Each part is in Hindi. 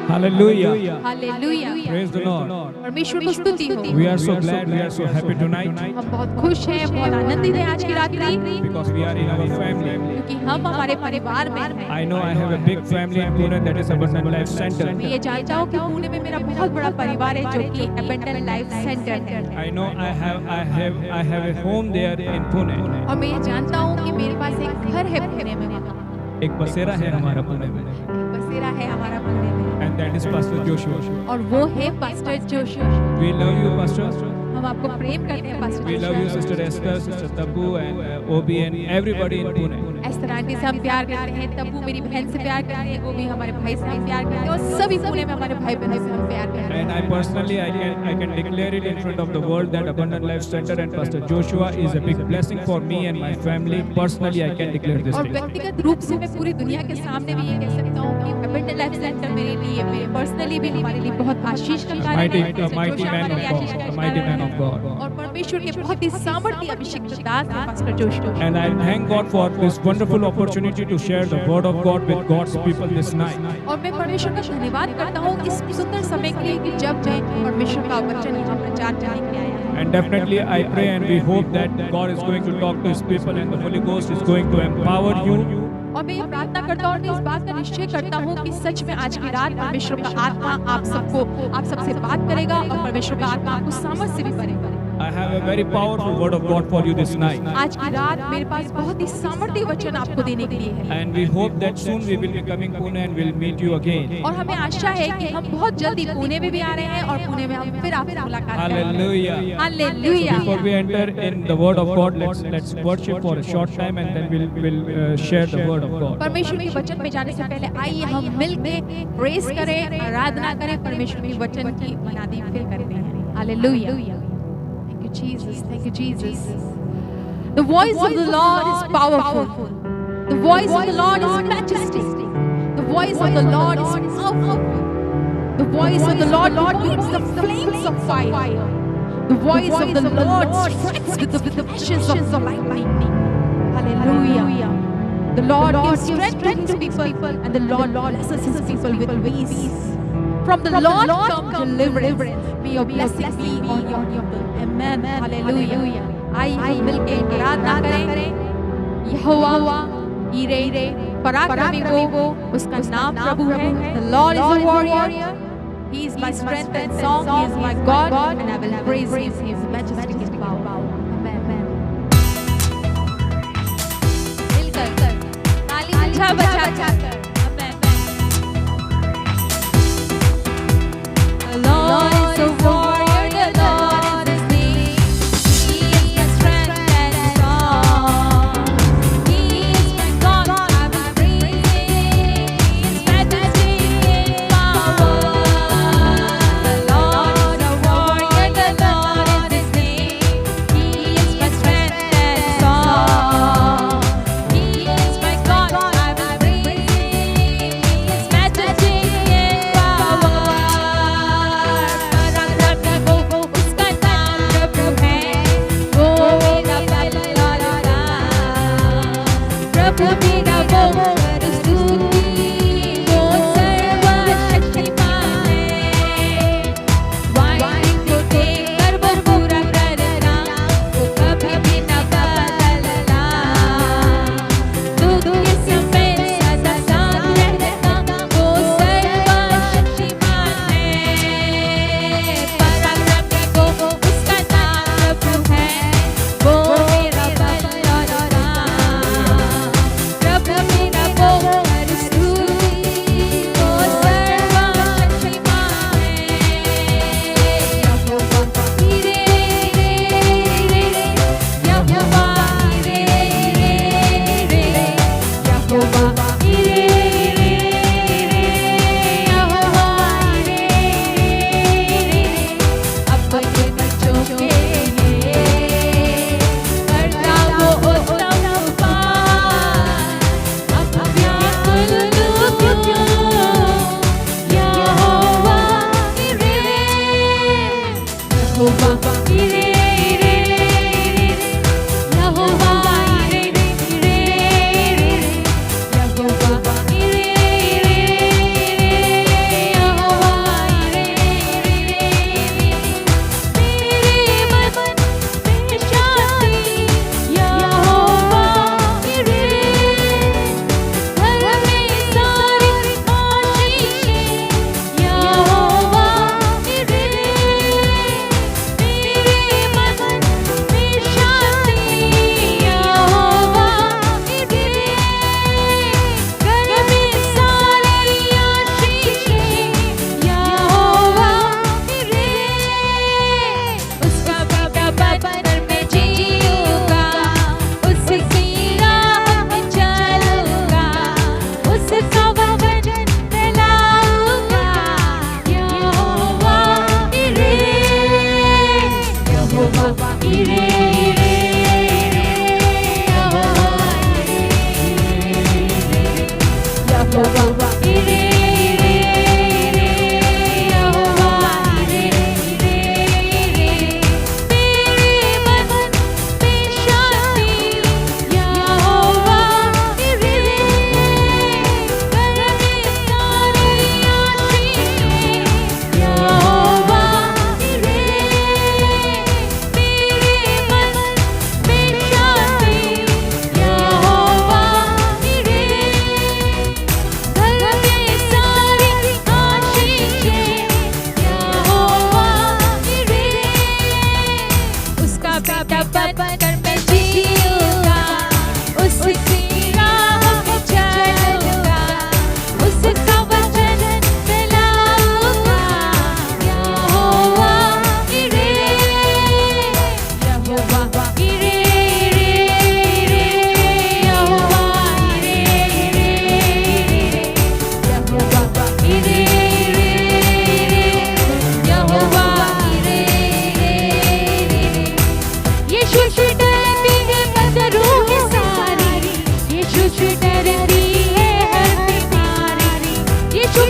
Hallelujah. Hallelujah. Praise the Lord. परमेश्वर को स्तुति हो। We are so glad, we are so happy tonight हम बहुत खुश हैं, बहुत आनंदित हैं आज की रात्रि, because we are in our family. क्योंकि हम हमारे परिवार में हैं। I know I have a big family in Pune that is Abundant Life Center. मैं ये जानता हूँ कि पुणे में मेरा बहुत बड़ा परिवार है जो कि अबंडेंट लाइफ सेंटर है। I know I have a home there in Pune. और मैं ये जानता हूँ कि मेरे पास एक घर है पुणे में, एक बसेरा है हमारा पुणे में. बसेरा है हमारा पुणे में, And that is Pastor Joshua. और वो है pastor Joshua. We love you, Pastor. हम आपको प्रेम करते हैं pastor We love you, Joshua. Sister Esther, Sister Tabu, and Obi, and everybody in Pune. Esther aunty से हम प्यार करते हैं, तब्बू मेरी बहन से प्यार करते हैं, वो भी हमारे भाई से हम प्यार करते हैं, और सभी पुणे में हमारे भाई बहनों से हम प्यार करते हैं। And I personally, I can declare it in front of the world that Abundant Life Center and Pastor Joshua is a big blessing for me and my family. Personally, I can declare this और thing. व्यक्तिगत रूप से मैं पूरी दुनिया के सामने भी ये कह सकता हूँ कि अबंडेंट लाइफ सेंटर मेरे लिए, मेरे पर्सनली भी हमारे लिए बहुत आशीष का कारण है, A mighty man of God, a mighty man of God. और परमेश्वर के बहुत ही सामर्थ्य अभिषिक्त दास हैं pastor Joshua. And I thank God for this wonderful opportunity to share the word of God with God's people this night. और मैं परमेश्वर का धन्यवाद करता हूँ इस सुंदर समय के लिए कि जब मैं परमेश्वर का वचन यहाँ प्रचार करने के लिए आया हूँ। And definitely I pray and we hope that God is going to talk to His people and the Holy Ghost is going to empower you. और मैं ये प्रार्थना करता हूँ और मैं इस बात का निश्चय करता हूँ कि सच में आज की रात परमेश्वर का आत्मा आप सबसे बात करेगा और परमेश्वर का आत्मा आपको सामर्थ्य से भी भरेगा। I have a very powerful word of God for you this night. आज की रात मेरे पास बहुत ही सामर्थ्य वचन आपको देने के लिए है, And we hope that soon we will be coming Pune and we'll meet you again. और हमें आशा है कि हम बहुत जल्दी पुणे में भी आ रहे हैं और पुणे में हम फिर आपसे मुलाकात करेंगे। Hallelujah. Hallelujah. Before we enter in the word of God, let's worship for a short time and then we'll share the word of God. परमेश्वर के वचन में जाने से पहले आइए हम मिलके प्रेज करें, आराधना करें, परमेश्वर के वचन की मनादी फिर करते हैं। Hallelujah. Thank you Jesus, thank you Jesus. The voice of the Lord is powerful. The voice of the Lord is majestic. The voice of the Lord is powerful. The voice of the Lord leads the flames of fire. The voice of the Lord strikes with the flashes of the lightning. Hallelujah. The Lord gives strength to His people, and the Lord blesses His people with peace. From the Lord come deliverance. May your blessing be on your people. Amen. Hallelujah. आइए हम मिलके आराधना करें। यहोवा ईरे पराक्रमी को, उसका नाम प्रभु है। The Lord is a warrior. He is my strength and song. He is my God, and I will praise His majesty and power. Amen. मिलकर ताली बजाकर The Lord is a warrior, the Lord is big. He is my strength and song. He is my God, I will praise Him. His majesty and power. The Lord is a warrior, the Lord is big. He is my strength and song. He is my God, I will praise Him.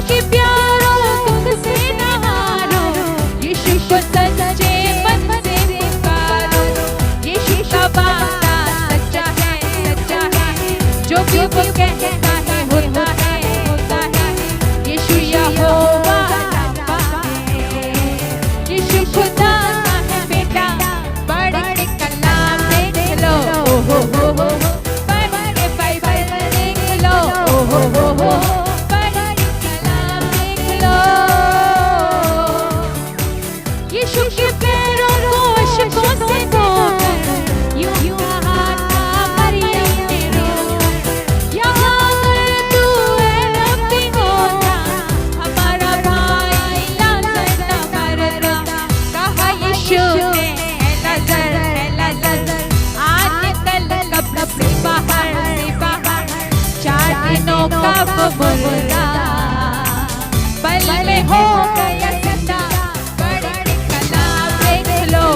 के प्यारों तुझसे न हारो, यीशु को सच्चे मन से पुकारो। यीशु का वादा सच्चा है, जो भी वो कहता है होता है। यीशु यहोवा राफा है, यीशु खुदा का है बेटा। बड़े कलाम देख लो, ओ हो हो, बड़े बाइबल देख लो, ओ हो हो, बड़े कलाम देख लो। यीशु के पैरों को अश्कों से धोकर यूं कहा था मरियम ने रो, यहाँ अगर तू है रब्बी होता, हमारा भाई लाज़र न मरता। कहा यीशु ने है लाज़र, आज कल कब्र से बाहर, 4 दिनों का वो मुर्दा पल में हो गया जिंदा। बड़े कलाम देख लो,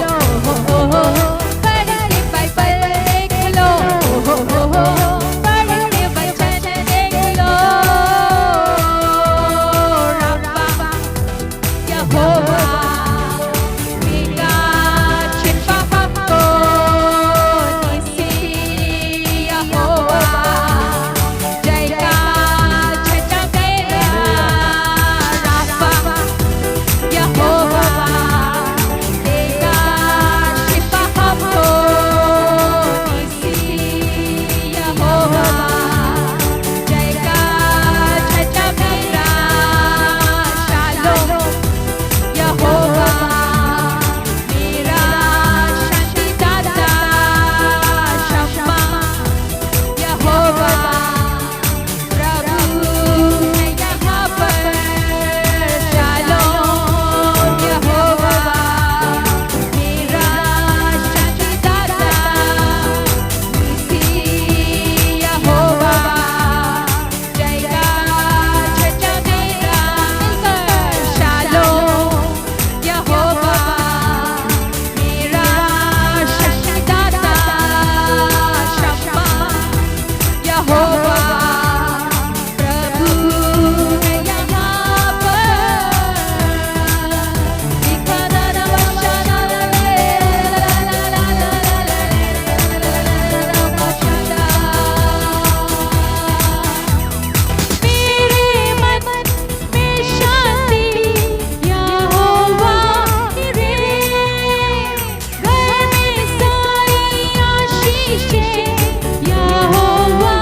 हो हो, बड़े बाइबल देख लो, हो हो, बड़े वचन देख लो। राफा यहोवा मेरा छिपा हमको निसी, यहोवा जयका छटा मेरा। राफा यहोवा मेरा छिपा हमको निसी, यहोवा जयका छटा मेरा। शालोम यहोवा मेरा शांतिदाता। शम्मा यहोवा प्रभु है यहाँ पर। शालोम यहोवा मेरा शांतिदाता। निसी यहोवा जयका छटा मेरा। शालोम यहोवा मेरा शांतिदाता। शम्मा यहोवा प्रभु है यहाँ पर। मेरे मन में शांति यहोवा रे, घर में सारी आशीषें यहोवा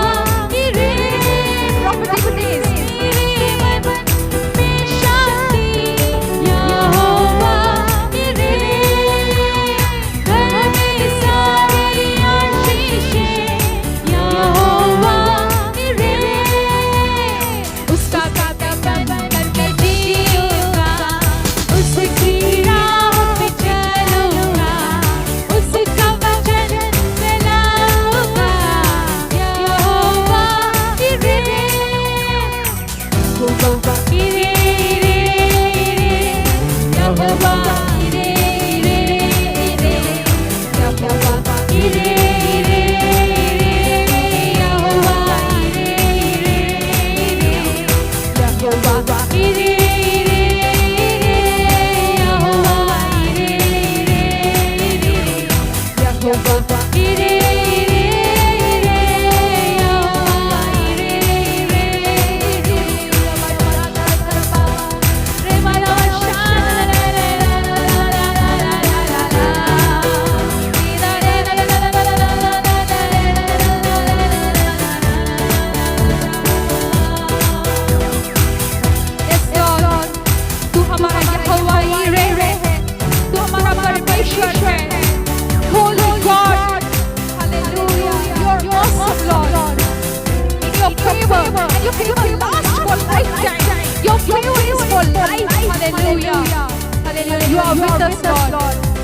रे। मेरे मन में शांति यहोवा रे, घर में सारी आशीषें यहोवा रे। उसका कदम करके जीऊंगा, उसकी राह पे चलूंगा, उसका वचन फैलाऊंगा। यहोवा रे, यहोवा रे, यहोवा रे, यहोवा रे, यहोवा You are with us, Lord.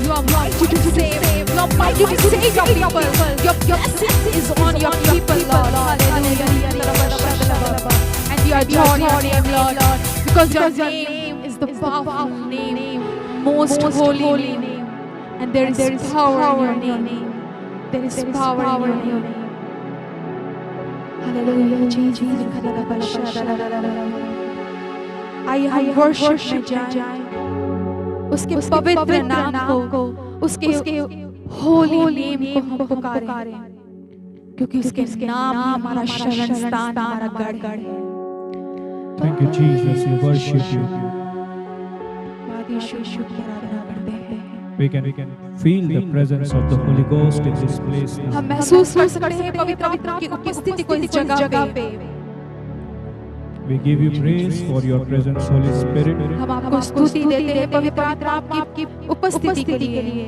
You are mighty to save. You are mighty to save your people. Your blessing is on your people, Lord. Hallelujah. And we adore your name, Lord, because your name is the powerful name, most holy name, and there is power in your name. There is power in your name. Hallelujah. Jesus. आइए हम वर्शिप में जाएं, उसके पवित्र नाम को, उसके होली नेम को हम पुकारें, क्योंकि उसके नाम ही हमारा शरण स्थान, हमारा गढ़ है। Thank you, Jesus. We worship you. यीशु की आराधना करते हैं। We can feel the presence of the Holy Ghost in this place now. हम महसूस कर सकते हैं पवित्र आत्मा की उपस्थिति को इस जगह पे। We give you praise for your presence, Holy Spirit. हम आपको स्तुति देते हैं पवित्र आत्मा आपकी उपस्थिति के लिए।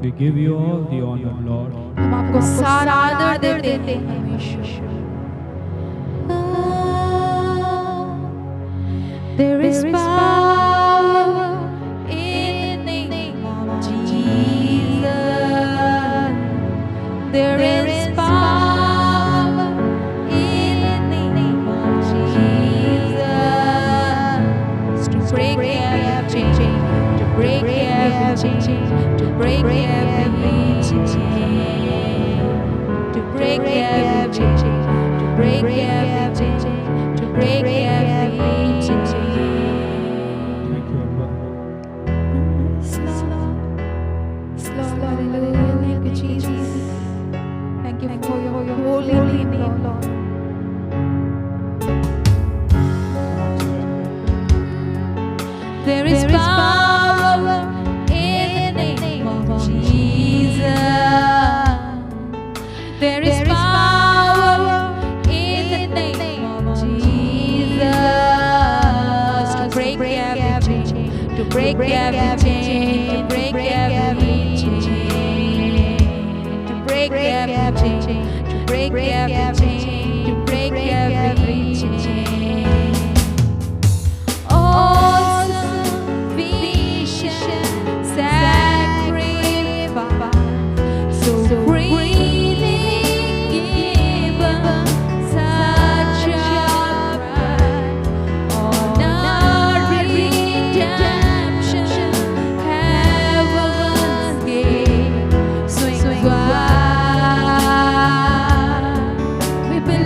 We give you all the honor, Lord. हम आपको सारा आदर देते हैं यीशु। There is power in the name of Jesus. There is power in the name of Jesus to break every chain, to break every chain, to break every chain, to break every chain, to break every chain, to break every chain. Thank you, Lord. Slow, hallelujah, thank you, Jesus. Thank you for your holy name, Lord. There is power in the name of Jesus. There is power in the name of Jesus to break every chain, to break every chain, to break every chain, to break every chain, to break every chain, to break every chain. Oh, sufficient sacrifice, so freely given, such a price. On our redemption, heaven's gate swings wide. We believe.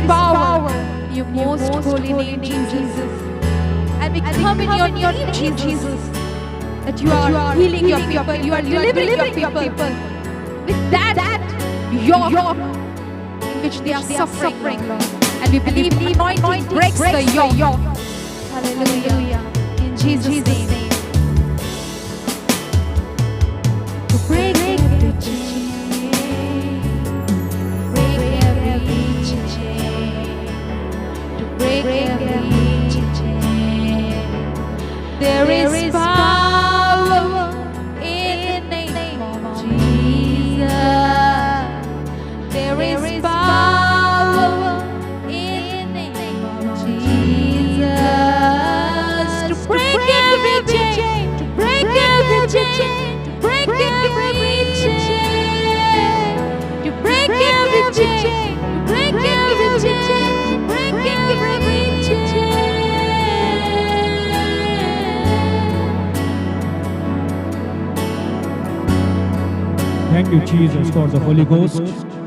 power in your most holy name, Jesus. And we come in your name, Jesus, that you are healing your people, you are delivering your people with that yoke in which they are suffering, Lord. And we believe anointing breaks the yoke. Hallelujah. In Jesus' name. To break every chain, break every chain, to break every chain. There is power in the name of Jesus. There is power in the name of Jesus to break every chain, to break every chain, to break every chain, to break every chain, to break every chain, to break every chain. Thank you, Jesus, for the Holy Ghost.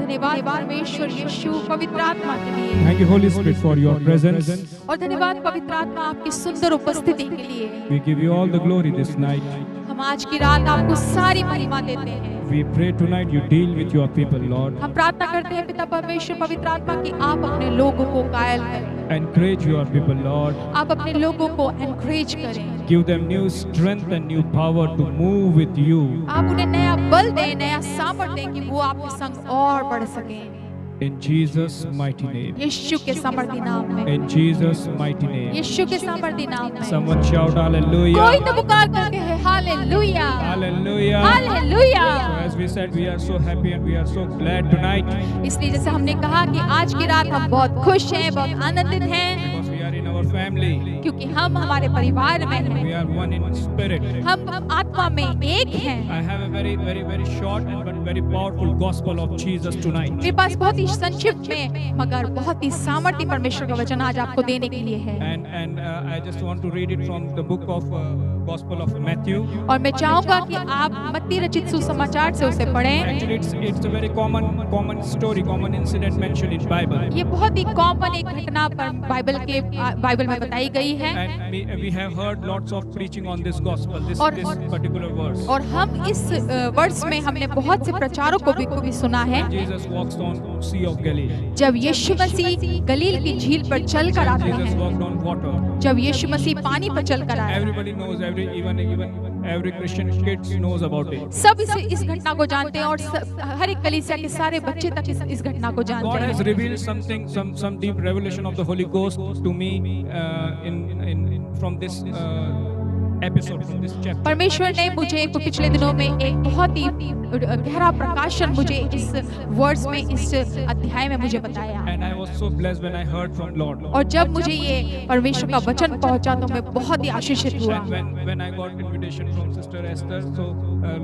धन्यवाद परमेश्वर यीशु पवित्र आत्मा के लिए, Thank you, Holy Spirit, for your presence. और धन्यवाद पवित्र आत्मा आपकी सुंदर उपस्थिति के लिए। We give you all the glory this night. हम आज की रात आपको सारी महिमा देते हैं। We pray tonight you deal with your people, Lord. हम प्रार्थना करते हैं पिता परमेश्वर पवित्र आत्मा कि आप अपने लोगों को कायल करें, Encourage your people, Lord. आप अपने लोगों को एनकरेज करें, Give them new strength and new power to move with you. आप उन्हें नया बल दें, नया सामर्थ्य दें कि वो आपके संग और बढ़ सकें। In Jesus' mighty name. यीशु के सामर्थ्य नाम में, In Jesus' mighty name. यीशु के सामर्थ्य नाम में। Someone shout कोई hallelujah. तो पुकार करके है hallelujah, Hallelujah. Hallelujah. So as we said, we are so happy and we are so glad tonight इसलिए जैसे हमने कहा कि आज की रात हम बहुत खुश हैं, बहुत आनंदित हैं, because we are in our family. क्योंकि हम हमारे परिवार में हैं, We are one in spirit. हम आत्मा में एक हैं। I have a very short and but very powerful gospel of Jesus tonight. मेरे पास बहुत ही संक्षिप्त में मगर बहुत ही सामर्थ्य परमेश्वर का वचन आज आपको देने के लिए है। And I just want to read it from the book of Gospel of Matthew. और मैं चाहूंगा कि आप मत्ती रचित सुसमाचार से उसे पढ़ें। Actually, it's a very common story, common incident mentioned in Bible. ये बहुत ही कॉमन एक घटना पर बाइबल में बताई गई है, And we have heard lots of preaching on this gospel, this particular verse. और हम इस वर्ष में हमने बहुत से प्रचारकों को भी सुना है। Jesus walks on Sea of Galilee. जब यीशु मसीह गलील की झील पर चल कर आते Jesus हैं, walked on water. जब यीशु मसीह पानी पर चल कर आए, Everybody knows, even every Christian kids knows about it. सब इस घटना को जानते हैं और हर एक कलीसिया के सारे बच्चे तक इस घटना को जानते God has हैं। revealed some deep revelation of the Holy Ghost to me from this episode, from this chapter. परमेश्वर ने मुझे पिछले दिनों में एक बहुत ही गहरा प्रकाशन मुझे इस वर्ष में, इस अध्याय में मुझे बताया। And I was so blessed when I heard from Lord. और जब मुझे ये परमेश्वर का वचन पहुंचा तो मैं बहुत ही आशीषित हुआ। And when I got invitation from Sister Esther, so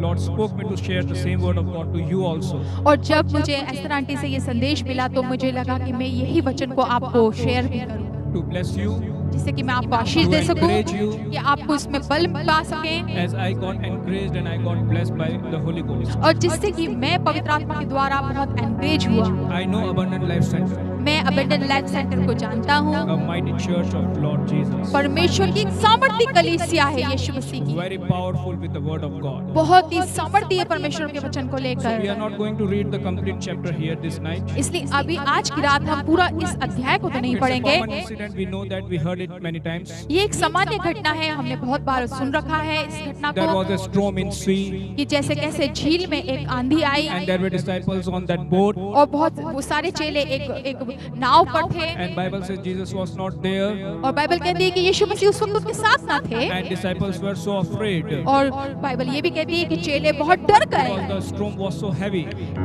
Lord spoke me to share the same word of God to you also. और जब मुझे एस्तर आंटी से ये संदेश मिला तो मुझे लगा कि मैं यही वचन को आपको शेयर भी करूं, To bless you, जिससे कि मैं आपको आशीष दे सकूं, encourage you. कि आपको इसमें बल पा सकें, as I got encouraged and I got blessed by the Holy Ghost. और जिससे कि मैं पवित्र आत्मा के द्वारा बहुत एनकरेज हुआ। I know Abundant Life Center, मैं अबंडेंट लाइफ सेंटर को जानता हूँ, a mighty church of Lord Jesus. परमेश्वर की एक सामर्थ्य कलीसिया है यीशु मसीह की, Very powerful with the word of God. बहुत ही सामर्थ्य है परमेश्वर के वचन को We are लेकर। not going to read the complete chapter here this night. इसलिए अभी आज की रात हम पूरा इस अध्याय को तो नहीं It's a पढ़ेंगे। common incident. We know that. We heard it many times. ये एक सामान्य घटना है, हमने बहुत बार सुन रखा है इस घटना There was को, a storm in sea, कि जैसे कैसे झील में एक आंधी आई and there were disciples on that boat. और बहुत वो सारे चेले एक नाव पर थे, And Bible says Jesus was not there, और बाइबल कहती है कि यीशु मसीह उस वक्त उनके साथ ना थे, and disciples were so afraid और बाइबल ये भी कहती है कि चेले बहुत डर because गए the storm was so heavy,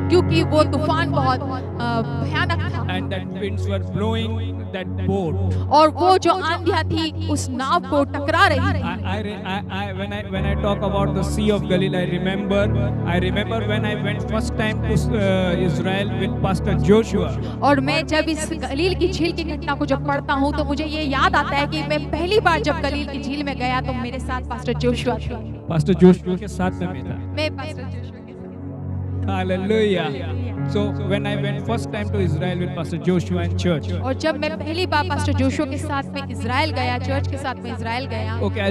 क्योंकि वो तूफान बहुत भयानक था, and that winds were blowing that boat. और वो जो आंधियां थी उस नाव को टकरा रही थी। When I talk about the Sea of Galilee, I remember when I went first time to Israel with Pastor Joshua. और मैं जब इस गलील की झील की घटना को जब पढ़ता हूँ तो मुझे ये याद आता है कि मैं पहली बार जब गलील की झील में गया तो मेरे साथ पास्टर जोशुआ थे। Pastor Joshua के साथ में था। मैं पास्टर जोशुआ के साथ। Hallelujah. So when I went first time to Israel with Pastor Joshua and church. और जब मैं पहली बार पास्टर जोशुआ के साथ में इजराइल गया, चर्च के साथ में इजराइल गया, Okay,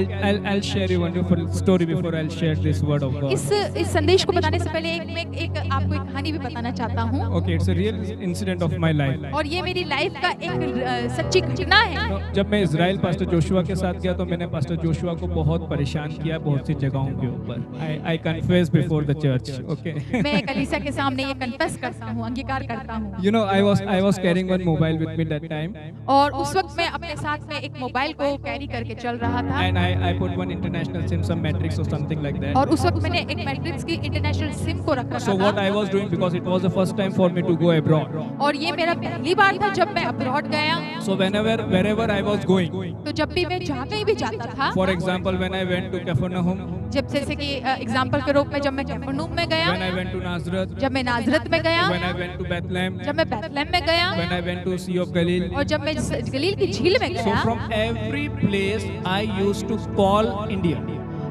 I'll share you one wonderful story before I'll share this word of God. इस संदेश को बताने से पहले मैं एक आपको एक कहानी भी बताना चाहता हूँ। Okay, it's a real incident of my life. और ये मेरी लाइफ का एक सच्ची घटना है। जब मैं इजराइल पास्टर जोशुआ के साथ गया तो मैंने पास्टर जोशुआ को बहुत परेशान किया बहुत सी जगहों के ऊपर। I confess before the church. Okay. मैं कलीसिया के सामने ये कन्फेस करता हूँ, अंगीकार करता हूँ। You know, I was carrying one mobile with me that time. और उस वक्त मैं अपने साथ में एक मोबाइल को कैरी करके चल रहा था। And I put one international SIM, some Matrix or something like that. और उस वक्त मैंने एक मैट्रिक्स की इंटरनेशनल सिम को रखा So what था। I was doing, because it was the first time for me to go abroad. और ये मेरा पहली बार था जब मैं अब्रॉड गया। So wherever I was going, तो जब भी मैं जहाँ कहीं भी जाता था, for example, when I went to Capernaum, जब जैसे कि एग्जांपल के रूप में जब मैं कफरनहूम में गया, when I went to Nazareth, जब मैं नाजरत में गया, when I went to Bethlehem, जब मैं बैतलहम में गया, when I went to Sea of Galilee. और जब मैं गलील की झील में So गया, from every place I used to call India.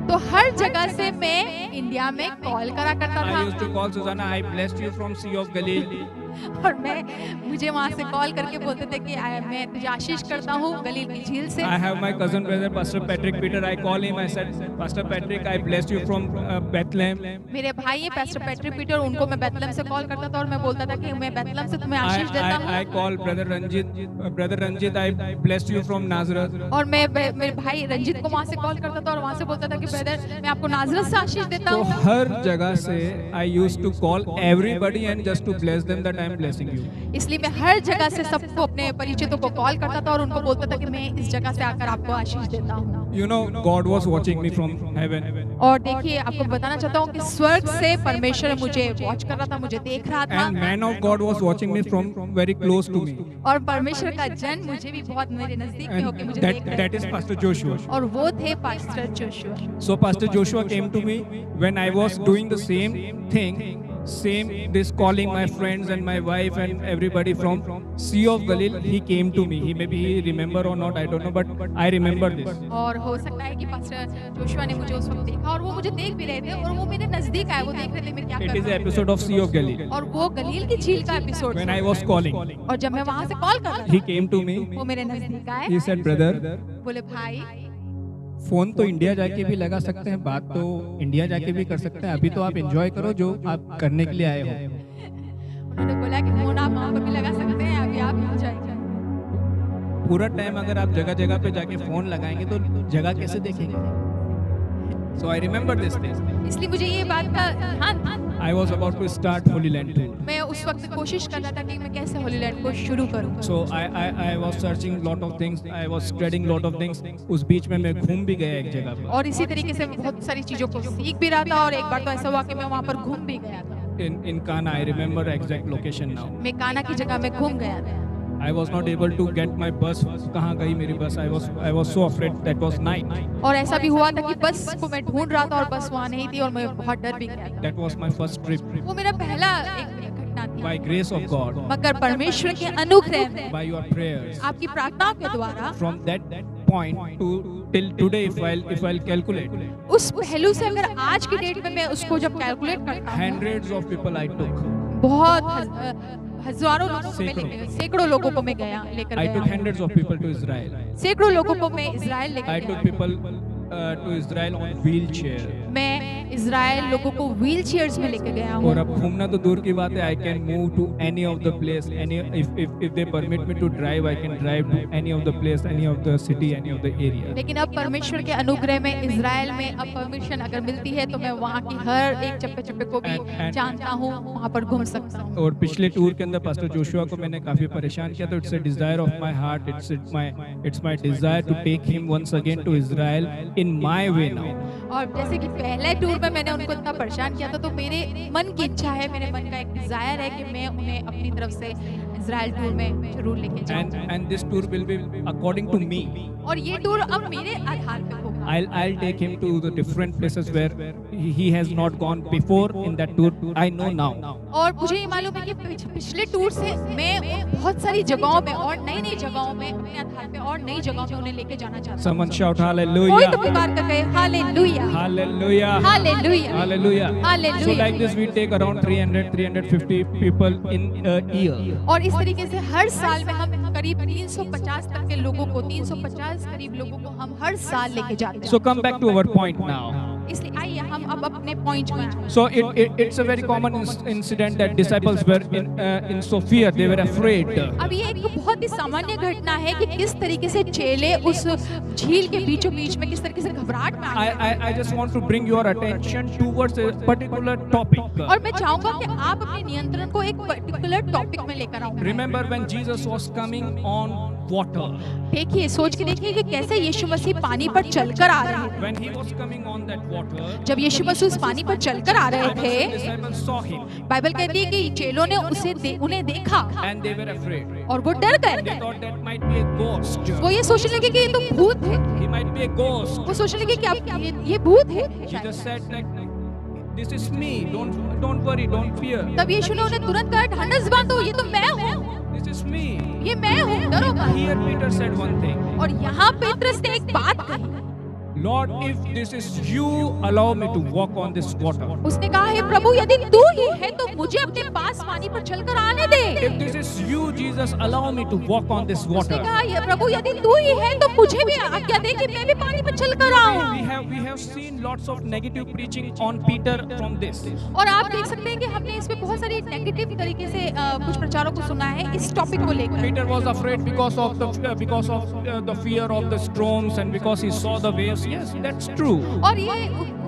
तो हर जगह से मैं इंडिया में कॉल करा करता I used था। to call Susanna, I blessed you from Sea of Galilee. और मुझे वहाँ से कॉल करके बोलते थे कि मैं तुझे आशीष करता हूँ गलील की झील से। I have my cousin brother Pastor Patrick Peter. I call him. I said, Pastor Patrick, I blessed you from Bethlehem. मेरे भाई है पास्टर पैट्रिक पीटर, उनको मैं बैतलहम से कॉल करता था और मैं बोलता था कि मैं बैतलहम से तुम्हें आशीष देता हूँ। I call brother Ranjit. I blessed you from Nazareth. और मैं मेरे भाई रंजित को वहाँ से कॉल करता था और वहाँ से बोलता था कि ब्रदर मैं आपको नाजरत से आशीष देता तो हूँ। हर जगह से I used to call everybody and just to bless them that I am blessing you. इसलिए मैं हर जगह से सबको अपने परिचितों को कॉल करता था और उनको बोलता था कि मैं इस जगह से आकर आपको आशीष देता हूँ। You know, God was watching me from heaven. और देखिए आपको बताना चाहता हूँ कि स्वर्ग से परमेश्वर मुझे वॉच कर रहा था, मुझे देख रहा था। And man of God was watching me from very close to me. और परमेश्वर का जन मुझे भी बहुत मेरे नजदीक में होकर And मुझे देख रहा that is Pastor Joshua. और वो थे pastor Joshua. So Pastor Joshua came to me when I was doing the same thing, this calling my friends and my wife and everybody from Sea of Galilee. He came to me. Maybe he remember or not, I don't know, but I remember this. और हो सकता है कि पास्टर जोशुआ ने मुझे उस वक्त देखा और वो मुझे देख भी रहे थे और वो मेरे नजदीक आए, वो देख रहे थे मैं क्या It कर is the रहा हूँ। episode of Sea of Galilee. और वो गलील की झील का episode When I was calling, और जब मैं वहाँ से कॉल कर रहा he था, came to me. वो मेरे नजदीक आए। He said, brother, बोले भाई फोन तो इंडिया जाके भी लगा सकते हैं, बात तो इंडिया जाके भी कर सकते हैं, अभी तो आप एंजॉय करो जो आप करने के लिए आए हो। उन्होंने बोला कि फोन आप वहाँ पर भी लगा सकते हैं, अभी आप एंजॉय करें। पूरा टाइम अगर आप जगह जगह पे जाके फोन लगाएंगे तो जगह कैसे देखेंगे? So I remember this thing. इसलिए मुझे ये बात का ध्यान था। I was about to start Holy Land tour. मैं उस वक्त कोशिश कर रहा था कि मैं कैसे होली लैंड को शुरू करूं। So I was searching lot of things. I was studying lot of things. उस बीच में मैं घूम भी गया एक जगह पर। और इसी तरीके से मैं बहुत सारी चीजों को सीख भी रहा था और एक बार तो ऐसा हुआ कि मैं वहाँ पर घूम भी गया था। In Kana, I remember exact location now. मैं काना की जगह में घूम गया था। I was not able to get my bus. कहाँ गई मेरी बस? I was so afraid. That was night. और ऐसा भी हुआ था कि बस को मैं ढूंढ रहा था और बस वहाँ नहीं थी और मैं बहुत डर भी गया था। That was my first trip. वो मेरा पहला एक घटना थी। By grace of God, मगर परमेश्वर के अनुग्रह में, by your prayers, आपकी प्रार्थनाओं के द्वारा from that point to till today, if I'll calculate, उस पहलू से अगर आज की डेट में मैं उसको जब कैलकुलेट करता हूँ, hundreds of people I took. बहुत हजारों लोगों को मैं लेकर, सैकड़ों लोगों को मैं गया लेकर I took गया। hundreds of people to Israel. सैकड़ों लोगों को मैं इजराइल I लेकर took गया। people to Israel on wheelchair. मैं इजराइल लोगों को व्हील चेयर्स में लेकर गया हूँ। और अब घूमना तो दूर की बात है, I can move to any of the place, if they permit me to drive, I can drive to any of the place, any of the city, any of the area. लेकिन अब परमेश्वर के अनुग्रह में इजराइल में अब परमिशन अगर मिलती है तो मैं वहाँ की हर एक चप्पे चप्पे को भी And- जानता हूँ, वहाँ पर घूम सकता हूँ। और पिछले टूर के अंदर पास्टर जोशुआ को मैंने काफी परेशान किया, तो it's a desire of my heart, it's my desire to take him once again to Israel in my way now. और जैसे कि पहले टूर में मैंने उनको इतना परेशान किया था, तो मेरे मन की इच्छा है, मेरे मन का एक डिजायर है कि मैं उन्हें अपनी तरफ से इजराइल टूर में जरूर लेके जाऊंगा। and this tour will be according to me. और ये टूर अब मेरे आधार पे होगा। I'll take him to the different places where he has not gone before in that tour. I know now. और मुझे ये मालूम है कि पिछले टूर से मैं बहुत सारी जगहों में और नई नई जगहों में अपने आधार पे और नई जगहों में उन्हें लेके जाना चाहता हूँ। Someone shout कोई hallelujah. तो पुकार कर कहे hallelujah, Hallelujah. Hallelujah, Hallelujah. Hallelujah. So like this we take around 350 people in a year. और इस तरीके से हर साल में हम करीब 350 तक के लोगों को 350 करीब लोगों को हम हर साल लेके जाते हैं। So come back to our point now. इसलिए आइए हम अब अपने पॉइंट में जाएं। So it's a very common incident that disciples were in so fear, they were afraid. अब ये एक बहुत ही सामान्य घटना है कि किस तरीके से चेले उस झील के बीचों बीच में किस तरीके से घबराहट में आ गए। I just want to bring your attention towards a particular topic. और मैं चाहूंगा कि आप अपने नियंत्रण को एक पर्टिकुलर टॉपिक में लेकर आओ। Remember when Jesus was coming on water. देखिए, सोच के देखिए कि कैसे यीशु मसीह पानी पर चलकर आ रहे थे। When he was coming on that water, जब यीशु मसीह उस पानी पर चलकर आ रहे थे, disciples saw him बाइबल कहती है कि चेलों ने उन्हें देखा and they were afraid. और वो डर They गए। thought that might be a ghost. वो ये सोचने लगे कि ये तो भूत है। He might be a ghost. वो सोचने लगे कि आप ये भूत है। Jesus said that this is me. Don't worry, don't fear. तब यीशु ने उन्हें तुरंत कहा, ढांढस बांधो, ये तो मैं हूँ, This is me. ये मैं हूँ, डरो मत। Here Peter said one thing. और यहाँ पेत्रस ने एक बात कही। Lord, if this is you, allow me to walk on this water. उसने कहा, हे प्रभु, यदि तू ही है तो मुझे अपने पास पानी पर चलकर आने दे। If this is you, Jesus, allow me to walk on this उसने water. कहा, हे प्रभु, यदि तू ही है तो मुझे भी आज्ञा दे कि मैं भी पानी पर चलकर आऊं। We have seen lots of negative preaching on Peter from this. और आप देख सकते हैं कि हमने इसमें बहुत सारी नेगेटिव तरीके से कुछ प्रचारों को सुना है इस टॉपिक को लेकर। Peter was afraid because of the fear of the storms and because he saw the waves. Yes, that's true. और ये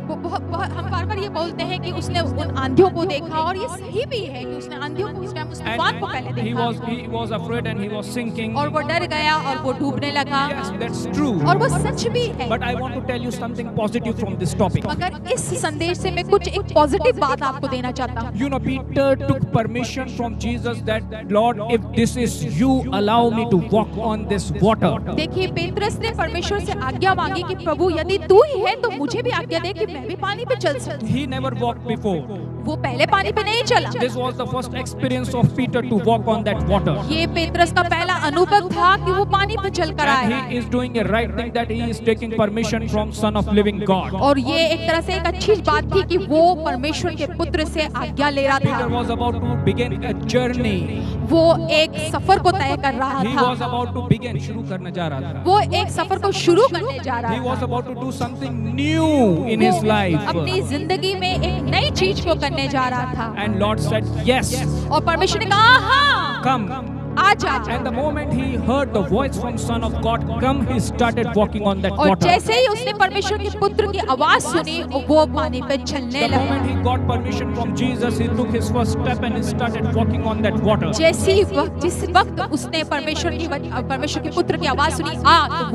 हम बार बार ये बोलते हैं कि उसने उन आंधियों को देखा और ये सही भी है कि उसने आंधियों को उस तूफान को पहले he देखा was afraid and he was sinking. और वो डर गया और वो डूबने लगा। Yes, that's true. और वो सच भी है। But I want to tell you something positive from this topic. मगर इस संदेश से मैं कुछ एक पॉजिटिव बात आपको देना चाहता हूँ। You know, Peter took permission from Jesus that, Lord, if this is you, allow me to walk on this water. देखिए, पेत्रस ने परमेश्वर से आज्ञा मांगी कि प्रभु यदि तू ही है तो मुझे भी आज्ञा दे कि मैं भी पानी पे चल सकूं। He never walked before. वो पहले पानी पे नहीं चला। This was the first experience of Peter to walk on that water. ये पेत्रस का पहला अनुभव था कि वो पानी पे चलकर And आया। he is doing a right thing that he is taking permission from Son of Living God. और ये एक तरह से एक अच्छी बात थी कि वो परमेश्वर के पुत्र से आज्ञा ले रहा Peter था। was about to begin a journey. वो एक सफर को तय कर रहा He was था। about to begin. शुरू करने जा रहा था. वो एक सफर को शुरू करने जा He रहा was था। about to do something new in his वो life. अपनी जिंदगी में एक नई चीज को करने जा रहा था। And Lord said, yes, और परमेश्वर ने कहा, हाँ, come. आजा। And the moment he heard the voice from Son of God, come, he started walking on that और water. जैसे ही उसने परमेश्वर के पुत्र की आवाज सुनी, वो पानी पे चलने The moment लगा। he got permission from Jesus, he took his first step and he started walking on that water. जिस वक्त उसने परमेश्वर के पुत्र की आवाज सुनी, तो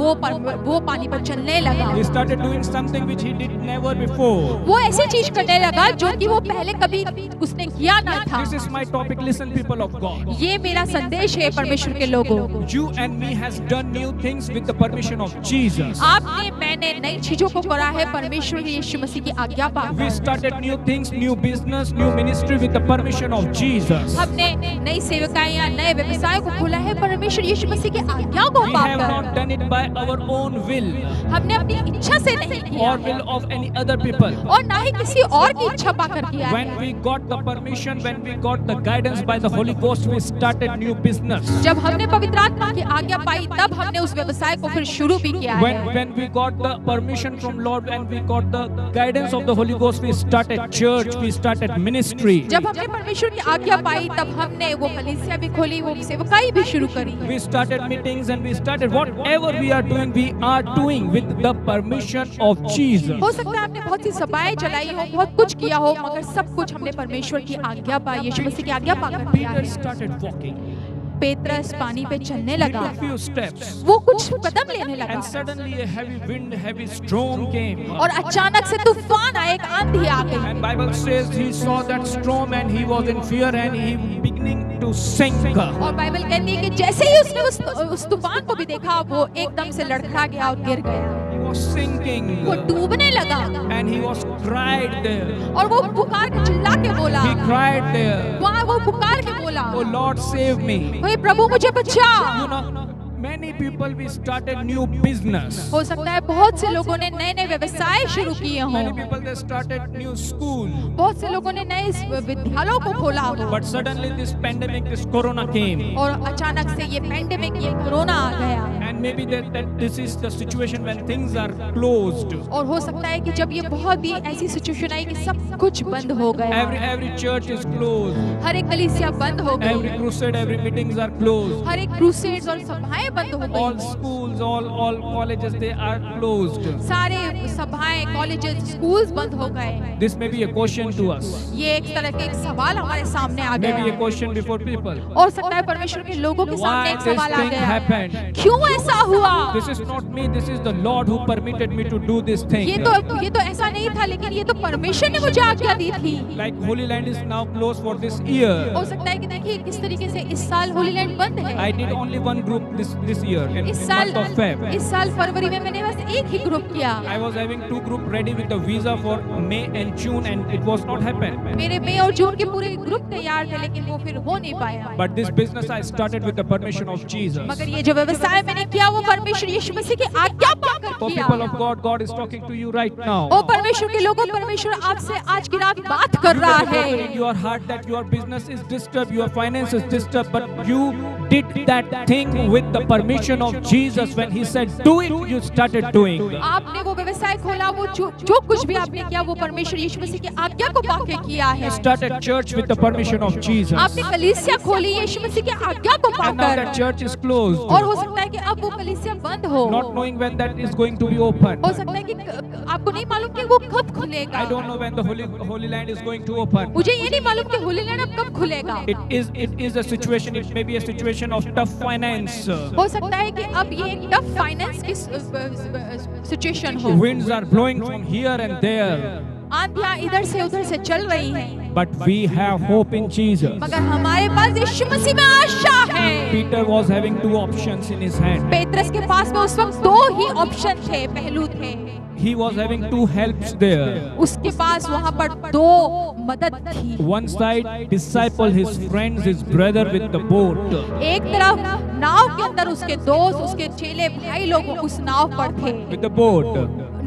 वो पानी पर चलने लगा। He started doing something which he did never before. वो ऐसी चीज करने लगा जो कि वो पहले कभी उसने किया ना था। This is my topic. Listen, people of God. ये मेरा संदेश है परमेश्वर के लोगों। You and me has done new things with the permission of Jesus. आपने मैंने नई चीजों को करा है परमेश्वर यीशु मसीह की आज्ञा पाकर। We started new things, new business, new ministry with the permission of Jesus. हमने नई सेवकाइयां, नए व्यवसाय को खोला है परमेश्वर यीशु मसीह की आज्ञा को We have not पाकर। done it by our own will हमने अपनी इच्छा से नहीं किया or will of any other people. और ना ही किसी और की इच्छा पाकर किया है। When we got the permission, when we got the guidance by the Holy Ghost, we started new business. जब हमने पवित्र आत्मा की आज्ञा पाई तब हमने उस व्यवसाय को फिर शुरू भी किया है। When we got the permission from Lord and we got the guidance of the Holy Ghost, we started church, we started ministry. जब हमने परमेश्वर की आज्ञा पाई तब हमने वो कलीसिया भी खोली, वो सेवकाई भी शुरू करी। We started meetings and we started whatever we are doing with the permission of Jesus. हो सकता है आपने बहुत सी सभाएं चलाई हो, बहुत कुछ किया हो, मगर सब कुछ हमने परमेश्वर की आज्ञा पाई, यीशु मसीह की आज्ञा पाकर किया Peter है। started walking. पेत्रस पानी पे चलने He लगा, took few steps. वो कुछ कदम लेने लगा And suddenly a heavy wind, heavy storm came. और अचानक से तूफान आया, एक आंधी आ गई। And Bible says he saw that storm and he was in fear and he beginning to sink. और बाइबल कहती है कि जैसे ही उसने उस तूफान को भी देखा, वो एकदम से लड़खड़ा गया और गिर गया, He was sinking. वो डूबने लगा And he was cried there. और वो पुकार के चिल्ला के बोला, He cried there. वहाँ वो पुकार के बोला, Oh Lord, save me. हे प्रभु मुझे बचा। You know, many people we started new business. हो सकता है बहुत से लोगों ने नए नए व्यवसाय शुरू किए हों, Many people they started new school. बहुत से लोगों ने नए विद्यालयों को खोला हो, But suddenly this pandemic, this corona came. और अचानक से ये पैंडेमिक, ये कोरोना आ गया। And maybe that this is the situation when things are closed. और हो सकता है कि जब ये बहुत ही ऐसी सिचुएशन आई कि सब कुछ बंद हो गया, Every church is closed. हर एक कलीसिया बंद हो Every गई, crusade, every meetings are closed. हर एक क्रूसेड्स और सभाएं बंद हो All गई, schools, all colleges, they are closed. सारे सभाएं, कॉलेजेस, स्कूल्स बंद हो गए। This may be a question to us. ये एक तरह के एक सवाल हमारे सामने आ Maybe a गया, question before people. और सकता है परमेश्वर के लोगों के सामने Why एक this सवाल आ thing गया, happened? क्यों ऐसा हुआ? This is not me. This is the Lord who permitted me to do this thing. ये तो ऐसा नहीं था, लेकिन ये तो परमेश्वर ने मुझे आज्ञा दी थी। Like Holy Land is now closed for this year. हो सकता है कि देखिए किस तरीके से इस साल होली लैंड बंद है। I did only one group this year in इस month of Feb. साल फरवरी में मैंने बस एक ही ग्रुप किया। I was having 2 group ready with the visa for May and June and it was not happened. मेरे मई और जून के पूरे ग्रुप तैयार थे, लेकिन वो फिर हो नहीं पाया। But this business I started with the permission of Jesus. मगर ये जो व्यवसाय मैंने किया वो परमेश्वर यीशु मसीह की आज्ञा पाकर Oh किया। people of God, God is talking to you right now. ओ परमेश्वर के लोगों, परमेश्वर आपसे आज की रात बात कर रहा In है। your heart that your business is disturbed, your finance is disturbed, but you did that thing with the permission of Jesus. When he said do it, you started doing. आपने वो व्यवसाय खोला, वो जो कुछ भी आपने किया वो परमेश्वर यीशु मसीह की आज्ञा को पाके किया है। You started church with the permission of Jesus. आपने कलीसिया खोली यीशु मसीह की आज्ञा को And now पाकर, that church is closed. और हो सकता है कि अब वो कलीसिया बंद हो। Not knowing when that is going to be open. हो सकता है कि आपको नहीं मालूम कि वो कब खुलेगा। I don't know when the Holy Land is going to open. मुझे ये नहीं मालूम कि होली लैंड अब कब खुलेगा। It is a situation. It may be a situation of tough finance. हो सकता है कि अब ये एक टफ फाइनेंस की सिचुएशन हो। Winds are blowing from here and there. आंधियां इधर से उधर से चल रही हैं, But we have hope in Jesus. मगर हमारे पास यीशु मसीह में आशा है। Peter was having 2 options in his hand. Petrus के पास में उस वक्त 2 ही ऑप्शन थे, पहलू थे। He was having 2 helps there. उसके पास वहाँ पर 2 मदद थी। One side, disciple, his friends, his brother with the boat. एक तरफ नाव के अंदर उसके दोस्त, उसके चेले भाई लोग उस नाव पर थे, With the boat.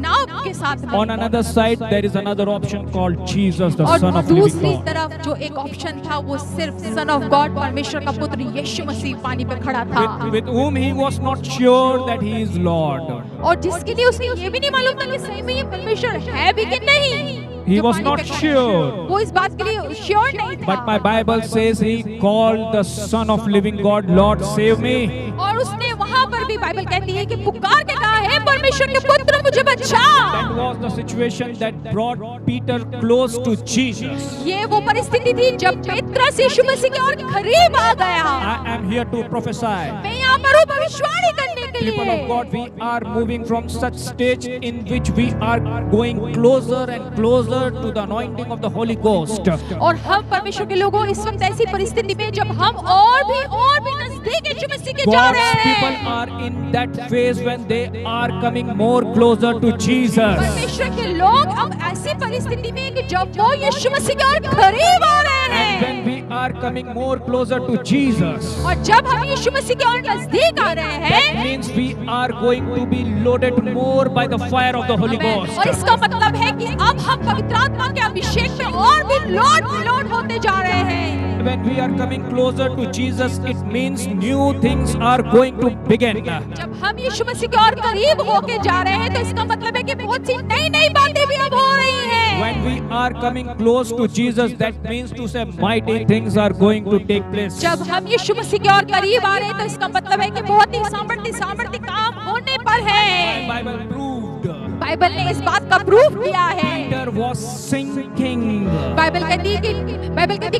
नाव के साथ में। On another side, there is another option called Jesus, the और Son of living दूसरी God. तरफ जो एक ऑप्शन था वो सिर्फ सन ऑफ गॉड, परमेश्वर का पुत्र यीशु मसीह पानी पे खड़ा था, With whom he was not sure that he is Lord. और जिसके लिए उसको ये भी नहीं मालूम था कि सही में ये परमेश्वर है भी कि नहीं। He जो was पानी not पे खड़ा- sure. वो इस बात के लिए श्योर नहीं था। But my Bible says he called the Son of living God, Lord, save me. और उसने वहाँ पर भी बाइबल कहती है कि पुकार के कहा है परमेश्वर के पुत्र मुझे बचा। That was the situation that brought Peter close to Jesus. ये वो परिस्थिति थी जब पेत्रस यीशु मसीह के और करीब आ गया। I am here to prophesy. मैं यहाँ पर हूँ भविष्यवाणी करने के People of लिए। God, we are moving from such stage in which we are going closer and closer to the anointing of the Holy Ghost. और हम परमेश्वर के लोगों इस वक्त ऐसी परिस्थिति में जब हम और भी नजदीक यीशु मसीह के जा God's रहे people हैं। are in that phase when they are coming more closer to Jesus. परमेश्वर के लोग अब ऐसी परिस्थिति में कि जब वो यीशु मसीह के और करीब आ रहे And हैं, when we are coming more closer to Jesus, और जब हम यीशु मसीह के और नजदीक आ रहे that हैं, means we are going to be loaded more by the fire of the Holy Ghost. और इसका मतलब है कि अब हम पवित्र आत्मा के अभिषेक में और भी लोड होते जा रहे हैं। When we are coming closer to Jesus, it means new things are going to begin. जब हम यीशु मसीह के और करीब होके जा रहे हैं तो इसका मतलब है कि बहुत सी नई बातें भी अब हो रही हैं। When we are coming close to Jesus, that means to say mighty things are going to take place. जब हम यीशु मसीह के और करीब आ रहे हैं तो इसका मतलब है कि बहुत ही सामर्थ्य काम होने पर है। Bible proved. बाइबल ने इस बात का प्रूफ किया है। Peter was sinking. बाइबल कहती है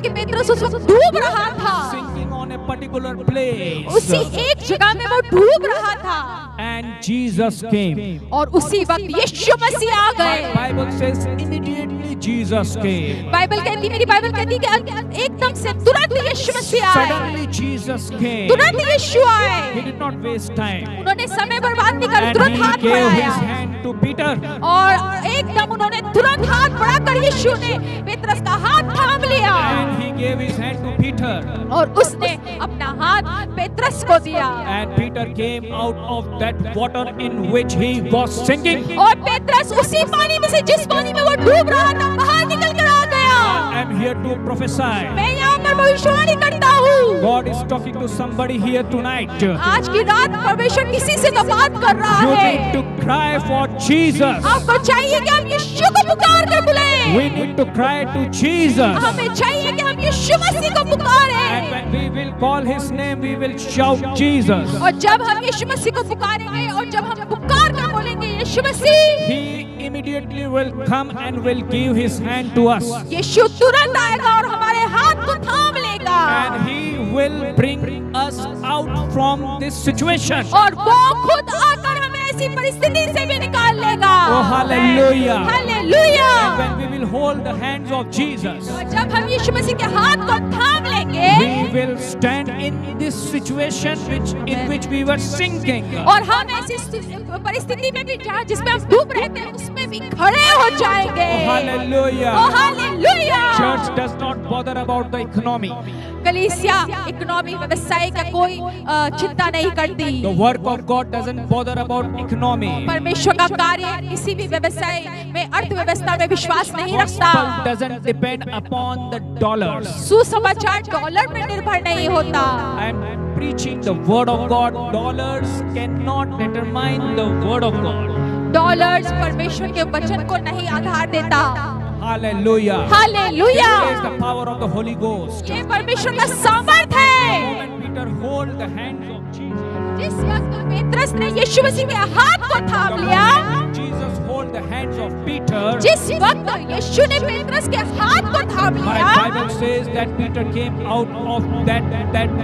कि पेत्रस उस वक्त डूब रहा था, Sinking on a particular place. उसी एक जगह में वो डूब रहा था And Jesus came. और उसी वक्त यीशु मसीह आ गए। Bible says immediately Jesus came. Bible कहती, मेरी बाइबल कहती कि एकदम से तुरंत यीशु मसीह आए। Suddenly Jesus came. तुरंत यीशु आए। He did not waste time. उन्होंने समय बर्बाद नहीं कर And तुरंत he हाथ gave his बढ़ाया hand to Peter. और एकदम उन्होंने तुरंत हाथ बढ़ाकर यीशु ने पेत्रस का हाथ थाम लिया And he gave his hand to Peter. और उसने अपना हाथ पेत्रस को दिया And Peter came out of that water in which he was sinking. और पेत्रस उसी पानी में से जिस पानी में वो डूब रहा था बाहर निकल कर आ गया। I am here to prophesy. मैं यहाँ पर भविष्यवाणी करता हूँ। God is talking to somebody here tonight. आज की रात परमेश्वर किसी से तो बात कर रहा You है। need to cry for Jesus. आपको चाहिए कि हम यीशु को पुकार कर बुलाएं। We need to cry to Jesus. हमें चाहिए कि हम यीशु मसीह को पुकारें। And when we will call his name, we will shout Jesus. और जब हम यीशु मसीह को पुकारेंगे और जब हम पुकार कर बोलेंगे यीशु मसीह, He immediately will come and will give his hand to us. यीशु तुरंत आएगा और हमारे हाथ को थाम लेगा And he will bring us out from this situation. और वो खुद आकर हमें ऐसी परिस्थिति से भी निकाल लेगा। Oh, hallelujah. Hallelujah. And when we will hold the hands of Jesus, और जब हम यीशु मसीह के हाथ को थाम लेंगे we will stand in this situation in which we were sinking. और हम ऐसी परिस्थिति में भी जहाँ जिसमें हम डूब रहे थे उसमें भी खड़े हो जाएंगे। Oh, hallelujah. Oh, hallelujah. Church does not bother about the economy. कलीसिया इकोनॉमी व्यवसाय का कोई चिंता नहीं करती। The work of God doesn't bother about economy. परमेश्वर का कार्य किसी भी व्यवसाय में अर्थव्यवस्था में विश्वास नहीं रखता। Gospel doesn't depend upon the dollars. सुसमाचार डॉलर पर निर्भर नहीं होता। I am preaching the word of God. Dollars cannot determine the word of God. Dollars परमेश्वर के वचन को नहीं आधार देता। Hallelujah. Hallelujah. This is the power of the Holy Ghost. ये परमेश्वर का सामर्थ है। When Peter hold the hands of Jesus, जिस वक्त पेत्रस ने यीशु मसीह के हाथ को थाम लिया, Jesus hold the hands of Peter. जिस वक्त यीशु ने पेत्रस के हाथ को थाम My लिया, Bible says that Peter came out of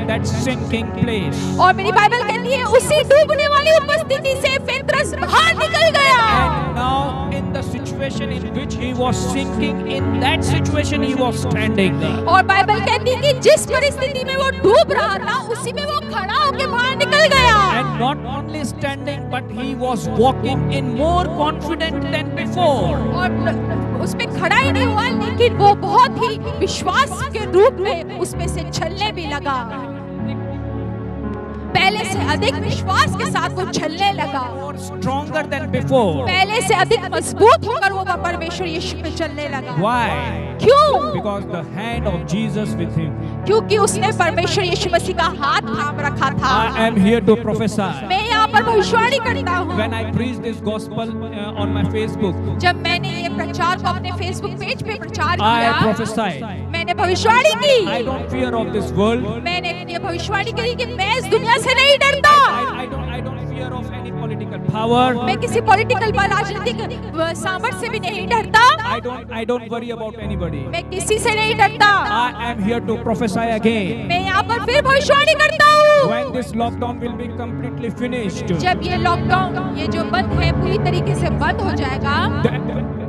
that sinking place. और मेरी बाइबल कहती है उसी डूबने वाली उपस्थिति से पेत्रस बाहर निकल गया। And now in the situation in which he was sinking, in that situation he was standing. और बाइबल कहती है कि जिस परिस्थिति में वो डूब रहा था उसी में वो खड़ा होकर बाहर निकल गया। And not only standing, but he was walking in more confident than before. और उसमें खड़ा ही नहीं हुआ लेकिन वो बहुत ही विश्वास के रूप में उसमें से चलने भी लगा। पहले से अधिक विश्वास के साथ वो चलने लगा। More stronger than before. पहले से अधिक मजबूत होकर वो परमेश्वर यीशु पे चलने लगा। Why? क्यों? Because the hand of Jesus with him. क्योंकि उसने परमेश्वर यीशु मसीह का हाथ थाम रखा था। I am here to prophesy. मैं यहाँ पर भविष्यवाणी करता हूँ। When I preach this gospel on my Facebook, जब मैंने ये प्रचार को अपने फेसबुक पेज पे प्रचार I किया, prophesied. मैंने भविष्यवाणी की। I don't fear of this world. मैंने ये भविष्यवाणी करी कि मैं इस दुनिया से नहीं डरता। I don't fear of any political power. मैं किसी पॉलिटिकल বা राजनीतिक सामर्थ्य से भी नहीं डरता। I don't worry about anybody. मैं किसी से नहीं डरता। I am here to prophesy again. मैं यहाँ पर फिर भविष्यवाणी करता हूँ। When this lockdown will be completely finished, जब ये लॉकडाउन ये जो बंद है पूरी तरीके से बंद हो जाएगा,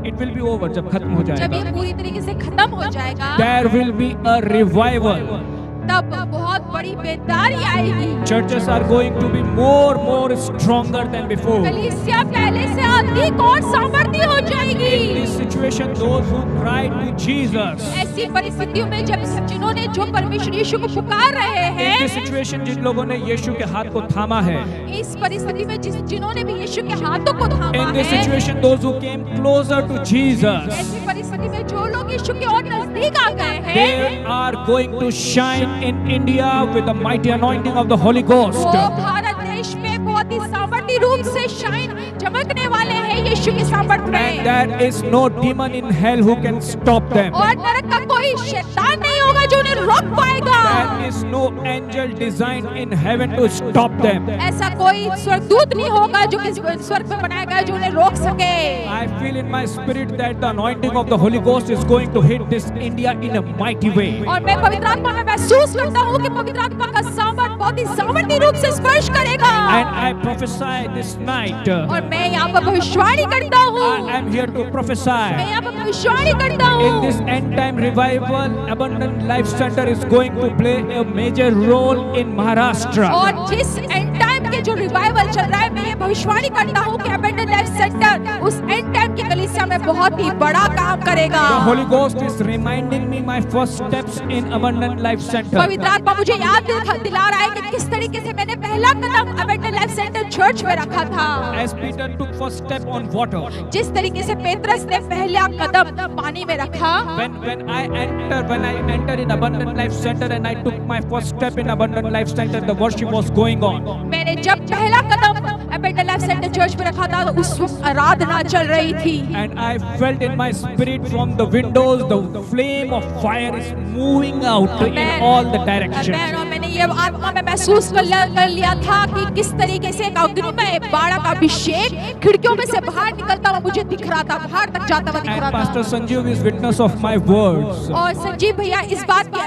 it will be over. जब खत्म हो जब जाएगा, ये पूरी तरीके से खत्म हो जाएगा, there will be a revival. तब बहुत बड़ी बेदारी आएगी। Churches are going to be more stronger than before. कलीसिया पहले से अधिक और सामर्थ्य हो जाएगी। In this situation, those who cry to Jesus, ऐसी परिस्थितियों में जब जिन्होंने जो परमेश्वर यीशु को पुकार रहे in हैं, this situation जिन लोगों ने यीशु के हाथ को थामा है, इस परिस्थिति में जिन्होंने भी यीशु के हाथों को थामा in this है, situation those who came closer to Jesus, ऐसी परिस्थिति में जो लोग यीशु के और नजदीक आ गए हैं, they are going to shine in India with the mighty anointing of the Holy Ghost. वो भारत देश में बहुत ही सामर्थ्य रूप से शाइन चमकने वाले हैं यीशु के सामर्थ्य And में। there is no demon in hell who can stop them. और नरक का कोई कोई शैतान नहीं होगा जो उन्हें रोक पाएगा। There is no angel designed in heaven to stop them. ऐसा कोई स्वर्गदूत नहीं होगा जो कि स्वर्ग में बनाया गया जो उन्हें रोक सके। I feel in my spirit that the anointing of the Holy Ghost is going to hit this India in a mighty way. और मैं पवित्र आत्मा में महसूस करता हूँ कि पवित्र आत्मा का सामर्थ बहुत ही सामर्थी रूप से स्पर्श करेगा। And I prophesy this night. और मैं यहाँ पर भविष्यवाणी करता हूँ। I am here to prophesy. मैं यहाँ पर भविष्यवाणी करता हूँ। In this end time revival, Abundant Life Center is going to play a major role in Maharashtra. और जिस एंड टाइम के जो रिवाइवल चल रहा है, मैं ये भविष्यवाणी करता हूँ कि अबंडेंट लाइफ सेंटर उस एंड टाइम की कलीसिया में बहुत ही बड़ा काम करेगा। The Holy Ghost is reminding me my first steps in Abundant Life Center. पवित्र आत्मा मुझे याद दिला रहा है कि किस तरीके से मैंने पहला कदम अबंडेंट लाइफ सेंटर चर्च में रखा था। As Peter took first step on water. जिस तरीके से पेत्रस ने पहला कदम पानी में रखा। When I entered in Abundant Life Center and I took my first step in Abundant Life Center, the worship was going on. मैंने जब पहला कदम अबंडेंट लाइफ सेंटर चर्च में रखा था, उस वक्त आराधना चल रही थी। And I felt in my spirit from the windows the flame of fire is moving out in all the directions. और मैंने ये आत्मा में महसूस कर लिया था कि किस तरीके से एक अग्निमय बाड़ा का अभिषेक खिड़कियों में से बाहर निकलता हुआ मुझे दिख रहा था, बाहर तक जाता हुआ दिख रहा And था। Pastor Sanjeev is witness of my words. और संजीव भैया इस बात की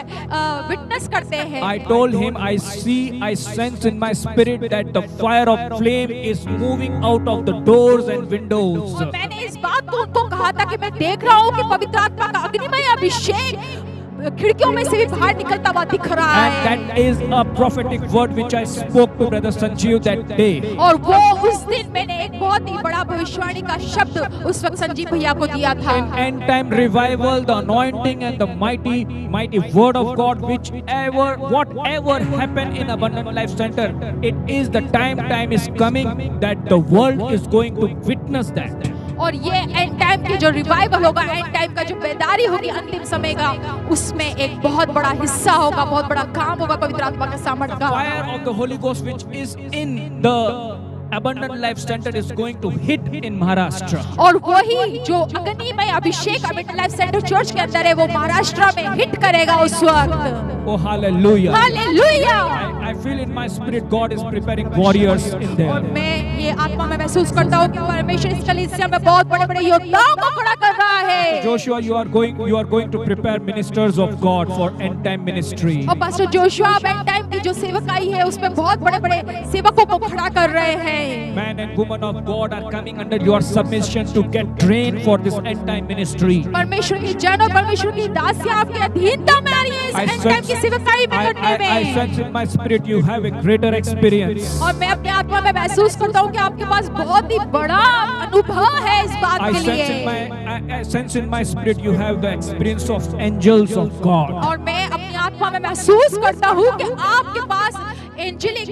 विटनेस करते हैं। I told him I sense in my spirit that the fire of flame is moving out of the doors and windows. और मैंने इस बात को उनको कहा था कि मैं देख रहा हूँ कि पवित्र आत्मा का अग्निमय अभिषेक खिड़कियों में से भी बाहर निकलता हुआ दिख रहा And है। that is a prophetic word which I spoke to Brother Sanjeev that day. और वो उस दिन मैंने एक बहुत ही बड़ा भविष्यवाणी का शब्द उस वक्त संजीव भैया को दिया था। In end time revival, the anointing and the mighty word of God, whatever happen in Abundant Life Center, it is the time is coming that the world is going to witness that. और ये एंड टाइम की जो रिवाइवल होगा, एंड टाइम का जो बेदारी होगी अंतिम समय का, उसमें एक बहुत बड़ा हिस्सा होगा, बहुत बड़ा काम होगा पवित्र आत्मा के सामर्थ्य का। Fire of the Holy Ghost which is in the Abundant Life Center is going to hit in Maharashtra. और वही जो अग्निमय अभिषेक अबंडेंट लाइफ सेंटर चर्च के अंदर है, वो महाराष्ट्र में हिट करेगा उस वक्त। Oh hallelujah. Hallelujah. I feel in my spirit God is preparing warriors in और there. मैं ये आत्मा में महसूस करता हूँ कि परमेश्वर इस कलीसिया में बहुत बड़े-बड़े योद्धाओं को खड़ा कर रहा है। Joshua, you are going to prepare ministers of God for end time ministry. और पास्टर जोशुआ एंड टाइम की जो सेवकाई है, उसमें बहुत बड़े-बड़े सेवकों को खड़ा कर रहे हैं। Men and women of God are coming under your submission to get trained for this end time ministry. परमेश्वर की जन और परमेश्वर की दासियां आपकी अधीनता में आ रही है इस एंड टाइम की सेवकाई में करने में। I sense in my spirit you have a greater experience. और मैं अपने आत्मा में महसूस करता हूँ कि आपके पास बहुत ही बड़ा अनुभव है इस बात के लिए। I sense in my spirit you have the experience of angels of God. और मैं अपनी आत्मा में महसूस करता हूँ कि आपके पास एंजेलिक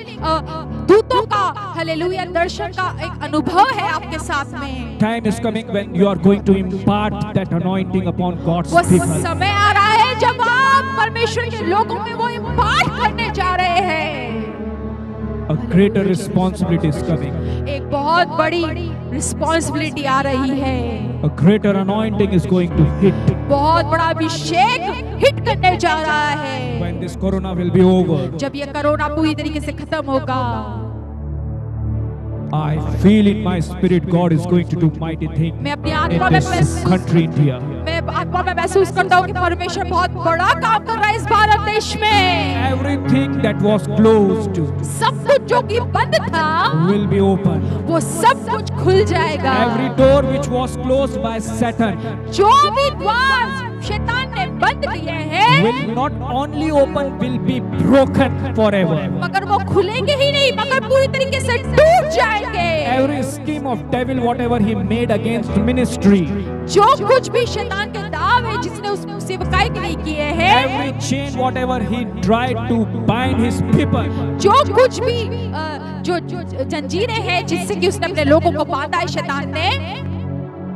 दूतों का हालेलुया दर्शन का एक अनुभव है आपके साथ में। Time is coming when you are going to impart that anointing upon God's वो people. समय आ रहा है जब आप परमेश्वर के लोगों में वो इम्पार्ट करने जा रहे हैं। A greater responsibility is coming. एक बहुत बड़ी रिस्पॉन्सिबिलिटी आ रही है। A greater anointing is going to hit. बहुत बड़ा अभिषेक हिट करने जा रहा है। When this corona will be over, जब ये कोरोना पूरी तरीके से खत्म होगा, I feel in my spirit God is going to do mighty things मैं अपनी in आत्मा में this country India. मैं आत्मा में महसूस करता हूँ कि परमेश्वर बहुत बड़ा काम कर रहा है इस भारत देश में। Everything that was closed सब कुछ जो कि बंद था, will be open. वो सब कुछ खुल जाएगा। Every door which was closed by Satan जो भी द्वार शैतान ने बंद किए हैं, will not only open, will be broken forever. मगर वो खुलेंगे ही नहीं, मगर पूरी तरीके से टूट जाएंगे। Every scheme of devil, whatever he made against ministry, जो कुछ भी शैतान के दाव है जिसने उस सेवकाई के लिए किए हैं, every chain, whatever he tried to bind his people, जो कुछ भी जो जंजीरें हैं जिससे कि उसने अपने लोगों को बांधा है शैतान ने,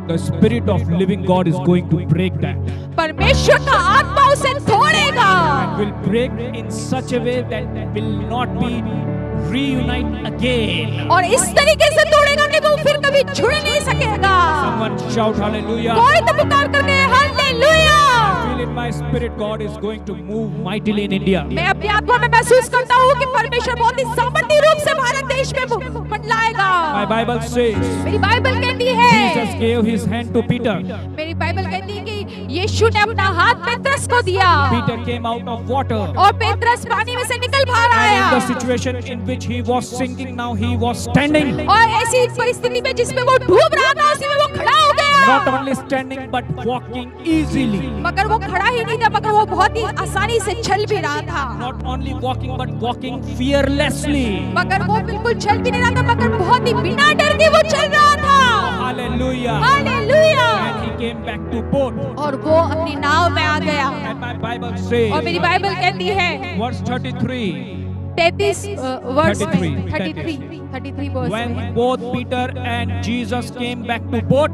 the spirit of living God is going to break that. परमेश्वर का आत्मा उसे तोड़ेगा। And will break in such a way that will not be reunite again. और इस तरीके से तोड़ेगा कि वो फिर कभी जुड़ नहीं सकेगा। Someone shout hallelujah. कोई तो पुकार करके hallelujah. I feel in my spirit God is going to move mightily in India. मैं अपनी आत्मा में महसूस करता हूँ कि परमेश्वर बहुत ही सामर्थ्य रूप से भारत देश में मंडलाएगा। My Bible says मेरी बाइबल कहती है Jesus gave his hand to Peter. मेरी बाइबल कहती है कि यीशु ने अपना हाथ पेत्रस को दिया Peter came out of water. और पेत्रस पानी में से निकल बाहर And आया। in the situation in which he was sinking, now he was standing. और ऐसी परिस्थिति में जिसमें वो डूब रहा था उसी में वो खड़ा हो गया। Not only standing but walking easily. मगर वो खड़ा ही नहीं था, मगर वो बहुत ही आसानी से चल भी रहा था। Not only walking but walking fearlessly. मगर वो बिल्कुल चल भी नहीं रहा था, मगर बहुत ही बिना डर के वो चल रहा था। Hallelujah. Hallelujah. And he came back to boat. और वो अपनी नाव में आ गया। And my Bible says, और मेरी बाइबल कहती है verse 33, 33 वर्ष 33 वर्ष when में both Peter and Jesus came back to boat,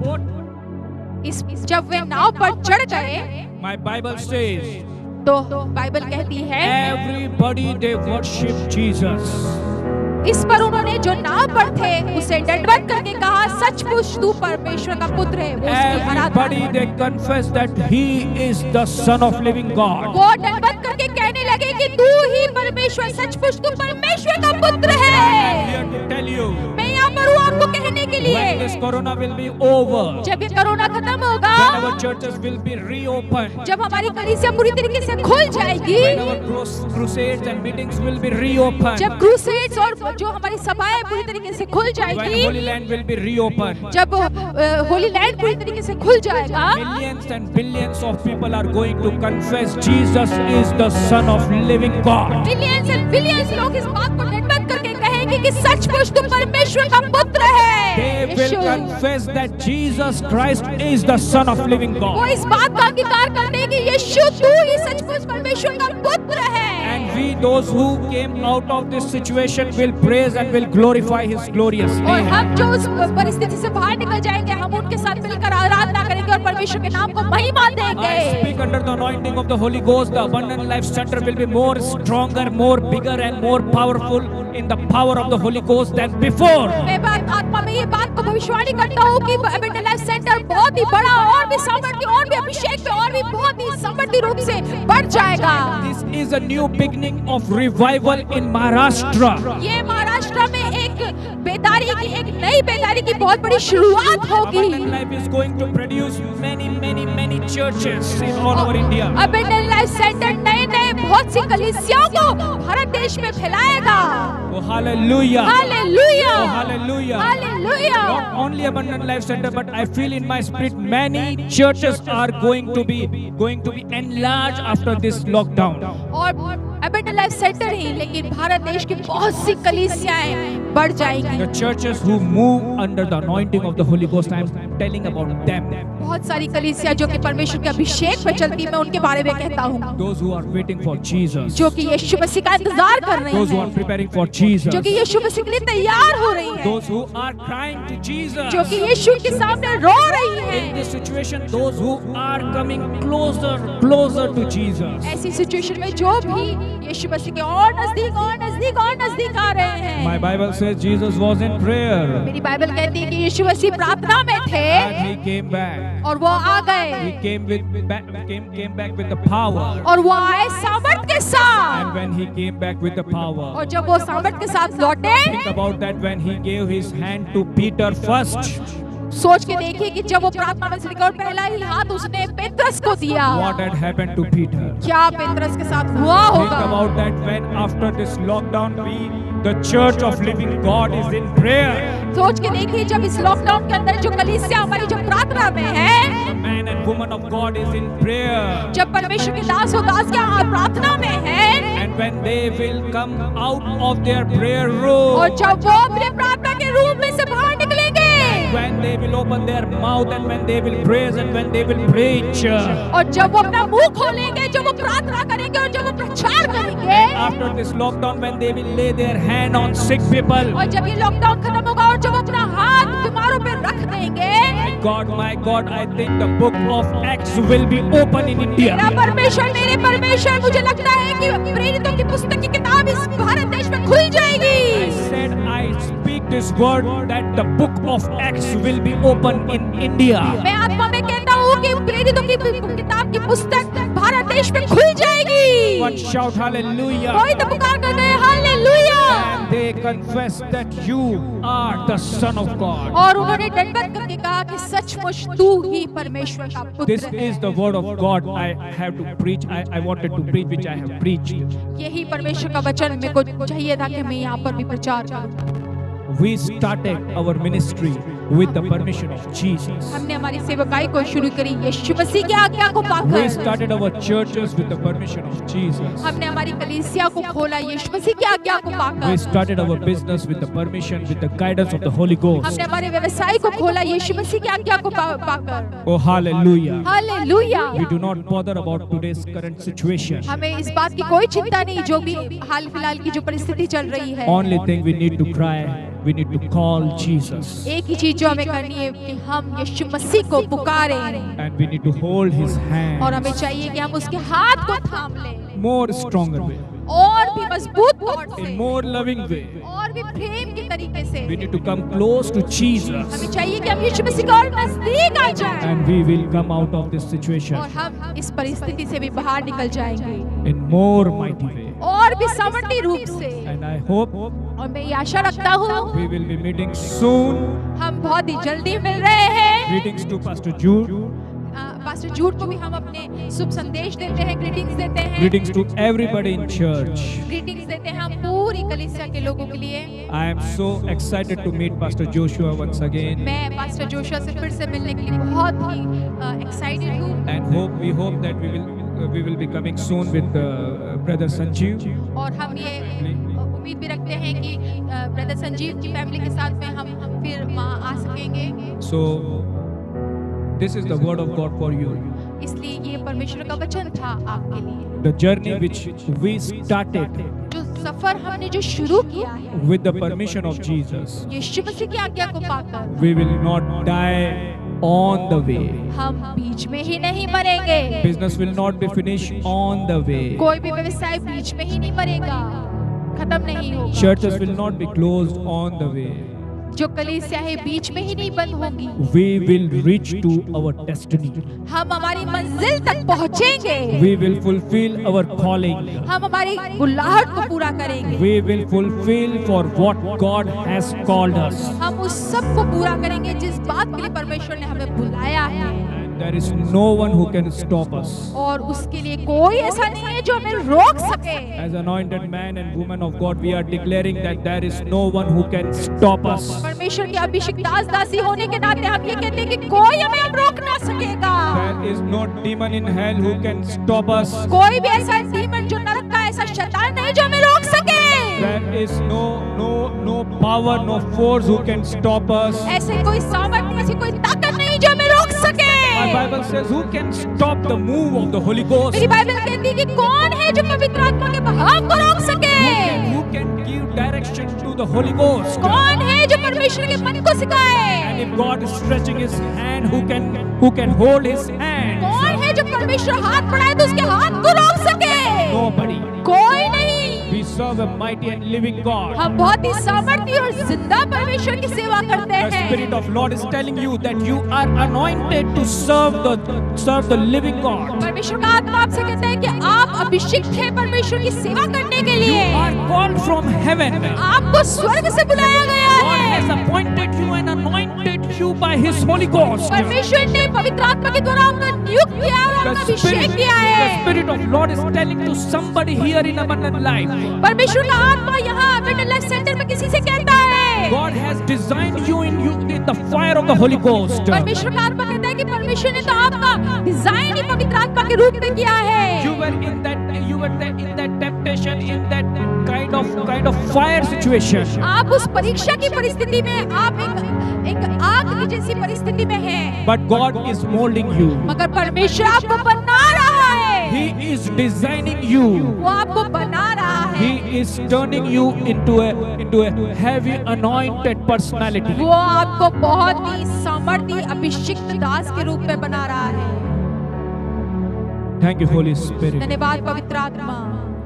इस जब वे नाव पर चढ़ गए my Bible says, तो बाइबल कहती है everybody they worship Jesus. इस पर उन्होंने जो नाव पर थे उसे दंडवत करके कहा, सचमुच तू परमेश्वर का पुत्र है। वो उसकी आराधना Everybody they confess that he is the Son of living God. वो दंडवत करके कहने लगे कि तू ही परमेश्वर, सचमुच तू परमेश्वर का पुत्र है। Here to tell you, मैं यहाँ पर हूँ आपको कहने के when लिए, this corona will be over, जब ये कोरोना खत्म होगा, when our churches will be reopened, जब हमारी कलीसिया पूरी तरीके से खुल जाएगी, when our crusades and meetings will be reopened, जब क्रूसेड्स और जो हमारी सभाएं पूरी तरीके से खुल when जाएगी, Holy Land will be reopened, जब होली लैंड पूरी तरीके से खुल जाएगा, millions and billions of people are going to confess Jesus is the Son of living God. Millions and billions लोग इस बात को दंडवत करके कहेंगे कि सचमुच तू परमेश्वर का पुत्र है। They will confess that Jesus Christ is the Son of living वो God. इस बात का अंगीकार करते हैं कि यीशु तू ही सचमुच परमेश्वर का पुत्र है। And we, those who came out of this situation, will praise and will glorify His glorious और name. हम जो उस परिस्थिति से बाहर निकल जाएंगे, हम उनके साथ मिलकर आराधना करेंगे और परमेश्वर के नाम को महिमा I देंगे। speak under the anointing of the Holy Ghost. The Abundant Life Center will be more stronger, more bigger, and more powerful in the power of the Holy Ghost than before. मैं बात आत्मा में ये बात को भविष्यवाणी करता हूँ कि अबंडेंट लाइफ सेंटर बहुत ही बड़ा और भी सामर्थ्य और भी अभिषेक में और भी बहुत ही सामर्थ्य रूप से बढ़ जाएगा। This is a new beginning of revival in Maharashtra. ये महाराष्ट्र में एक बेदारी की, एक नई बेदारी की बहुत बड़ी शुरुआत होगी। Abundant Life is going to produce many churches in all over India. Abundant life centre नए बहुत सी कलीसियाओं को भारत देश में फैलाएगा। Oh, hallelujah. Hallelujah, Oh, hallelujah. Hallelujah. Not only Abundant Life Center, but I feel in my spirit many churches are going to be enlarged after this lockdown. और अबंडेंट लाइफ सेंटर ही लेकिन भारत देश की बहुत सी कलीसियाएं बढ़ जाएंगी। The churches who move under the anointing of the Holy Ghost, I am telling about them. बहुत सारी कलीसिया जो कि परमेश्वर के अभिषेक में चलती, मैं उनके बारे में कहता हूँ, Those who are waiting for Jesus. जो कि यीशु मसीह का इंतजार कर रही Those who are हैं, preparing for Jesus. जो कि यीशु मसीह के लिए तैयार हो रही हैं, Those who are crying to Jesus. जो कि यीशु के सामने रो रही In हैं। this situation, those who are coming closer to Jesus. ऐसी सिचुएशन में जो भी यीशु मसीह के और नजदीक आ रहे हैं। My Bible says Jesus was in prayer. मेरी बाइबल कहती है कि यीशु मसीह प्रार्थना में थे And he came back. और वो आ गए He came back with the power. और वो आए सामर्थ के And साथ। when he came back with the power, और जब वो सामर्थ के साथ लौटे, think about that when he gave his hand to Peter first. सोच के देखिए कि जब वो प्रार्थना में से निकला और पहला ही हाथ उसने पेत्रस को दिया, What had happened to Peter? क्या पेत्रस के साथ हुआ Think होगा। about that when after this lockdown the Church of Living God is in prayer. सोच के देखिए जब इस लॉकडाउन के अंदर जो कलीसिया हमारी जो प्रार्थना में है, The man and woman of God is in prayer. जब परमेश्वर के दास और दासियां प्रार्थना में है, And when they will come out of their prayer room, और जब वो अपने प्रार्थना के रूम में से बाहर निकलेंगे, when they will open their mouth and when they will praise and when they will preach, और जब वो अपना मुंह खोलेंगे, जब वो प्रार्थना करेंगे और जब वो प्रचार करेंगे, after this lockdown when they will lay their hand on sick people, और जब ये लॉकडाउन खत्म होगा और जब अपना हाथ बीमारों पे रख देंगे, my God, I think the book of Acts will be open in India. मेरे परमेश्वर मुझे लगता है कि प्रेरितों की पुस्तक की किताब इस भारत देश में खुल जाएगी। I said I speak this word that the book of Acts will be open in India. मैं आत्मा में कहता हूँ की प्रेरितों की किताब की पुस्तक भारत देश में खुल जाएगी। One shout hallelujah. कोई तो पुकार कर दे hallelujah. And they confess that you are the Son of God. और उन्होंने दंडवत करके कहा कि सचमुच तू ही परमेश्वर का This पुत्र है। is the word of God I have to preach. I wanted to preach, which I have preached. यही परमेश्वर का वचन मेरे को चाहिए था कि मैं यहाँ पर भी प्रचार करूं। We started our ministry with the permission of Jesus. हमने हमारी सेवकाई को शुरू करी यीशु मसीह की आज्ञा को We पाकर। started our churches with the permission of Jesus. हमने हमारी कलीसिया को खोला यीशु मसीह की आज्ञा को We पाकर। started our business with the permission, with the guidance of the Holy Ghost. हमने हमारे व्यवसाय को खोला यीशु मसीह की आज्ञा को पाकर। Oh, hallelujah. Hallelujah. We do not bother about today's current situation. हमें इस बात की कोई चिंता नहीं जो भी हाल फिलहाल की जो परिस्थिति चल रही है। Only thing we need to cry, we need to call Jesus. एक ही चीज जो हमें करनी है कि हम यीशु मसीह को पुकारें And we need to hold his और हमें hand चाहिए कि हम उसके हाथ को थाम लें more stronger way, और भी मजबूत तौर in से more loving way. और भी प्रेम के तरीके से। We need to come close to Jesus हमें चाहिए कि हम यीशु मसीह के और नजदीक आ जाएं and we will come out of this situation और हम इस परिस्थिति से भी बाहर निकल जाएंगे in more mighty way. और भी सामर्थ्य रूप से। And I hope और मैं ये आशा रखता हूँ we will be meeting soon. हम बहुत ही जल्दी मिल रहे हैं। Greetings to Pastor Jude. Pastor Jude को भी हम अपने शुभ संदेश देते हैं, ग्रीटिंग्स देते हैं। Greetings to everybody in church. Greetings देते हैं हम पूरी कलीसिया के लोगों के लिए। I am so excited to meet Pastor Joshua once again. मैं पास्टर जोशुआ से फिर से मिलने के लिए बहुत ही एक्साइटेड हूँ And we hope that we will be coming soon with Brother Sanjeev. और हम ये उम्मीद भी रखते हैं कि ब्रदर संजीव की फैमिली के साथ में हम फिर वहाँ आ सकेंगे। So this is the word of God for you. इसलिए ये परमेश्वर का वचन था आपके लिए। The journey which we started जो सफर हमने जो शुरू किया है with the permission of Jesus, यीशु मसीह की आज्ञा को पाकर, we will not die on the way. हम बीच में ही नहीं मरेंगे। Business will not be finished on the way. कोई भी व्यवसाय बीच में ही नहीं मरेगा, खत्म नहीं होगा। Churches will not be closed on the way. जो कलीसिया है बीच में ही नहीं बंद होगी। We will reach to our destiny. हम हमारी मंजिल तक पहुंचेंगे। We will fulfill our calling. हम हमारी बुलाहट को पूरा करेंगे। We will fulfill for what God has called us. हम उस सब को पूरा करेंगे जिस बात के लिए परमेश्वर ने हमें बुलाया है। There is no one who can stop us. और उसके लिए कोई ऐसा नहीं है जो हमें रोक सके। As anointed man and woman of God, we are declaring that there is no one who can stop us. परमेश्वर के अभिषिक्त दास दासी होने के नाते हम ये कहते हैं कि कोई हमें अब रोक ना सकेगा। There is no demon in hell who can stop us. कोई भी ऐसा डीमन जो नरक का ऐसा शैतान नहीं जो हमें रोक सके। There is no power, no force who can stop us. ऐसे कोई सामर्थ्य, ऐसी कोई ताकत नहीं जो हमें रोक सके। My Bible says, who can stop the move of the Holy Ghost? मेरी बाइबल कहती है कि कौन है जो पवित्र आत्मा के बहाव को रोक सके। Who can give direction to the Holy Ghost? कौन है जो परमेश्वर के मन को सिखाए। And if God is stretching His hand, who can hold His hand? कौन है जो परमेश्वर हाथ बढ़ाए तो उसके हाथ को रोक सके। Nobody. कोई नहीं। We serve a mighty and living God. हम बहुत ही सामर्थ्य और जिंदा परमेश्वर की सेवा करते The हैं। Spirit of Lord is telling you that you are anointed to serve the living God. परमेश्वर का आत्मा आपसे कहता है कि आप अभिषिक्त हैं परमेश्वर की सेवा करने के You लिए। are called from heaven. आपको स्वर्ग से बुलाया गया God है। has appointed you and anointed you by His Holy Ghost. परमेश्वर ने पवित्र आत्मा के द्वारा आपका नियुक्त किया और आपका अभिषेक किया The है। Spirit of Lord is telling to somebody here in Abundant Life. परमेश्वर का आत्मा यहाँ अबंडेंट लाइफ सेंटर में किसी से कहता है। God has designed you in the fire of the Holy Ghost. परमेश्वर का आत्मा कहता है कि परमेश्वर ने तो आपका डिजाइन ही पवित्र आत्मा के रूप में किया है। You were in that temptation, in that kind of fire situation. आप उस परीक्षा की परिस्थिति में आप एक आग की जैसी परिस्थिति में हैं। But God is molding you. मगर परमेश्वर आपको बना रहा है। He is designing you. वो आपको बना रहा है। He is turning you into a heavy anointed personality. वो आपको बहुत ही सामर्थी अभिषिक्त दास के रूप में बना रहा है। Thank you, Holy Spirit. धन्यवाद पवित्र आत्मा।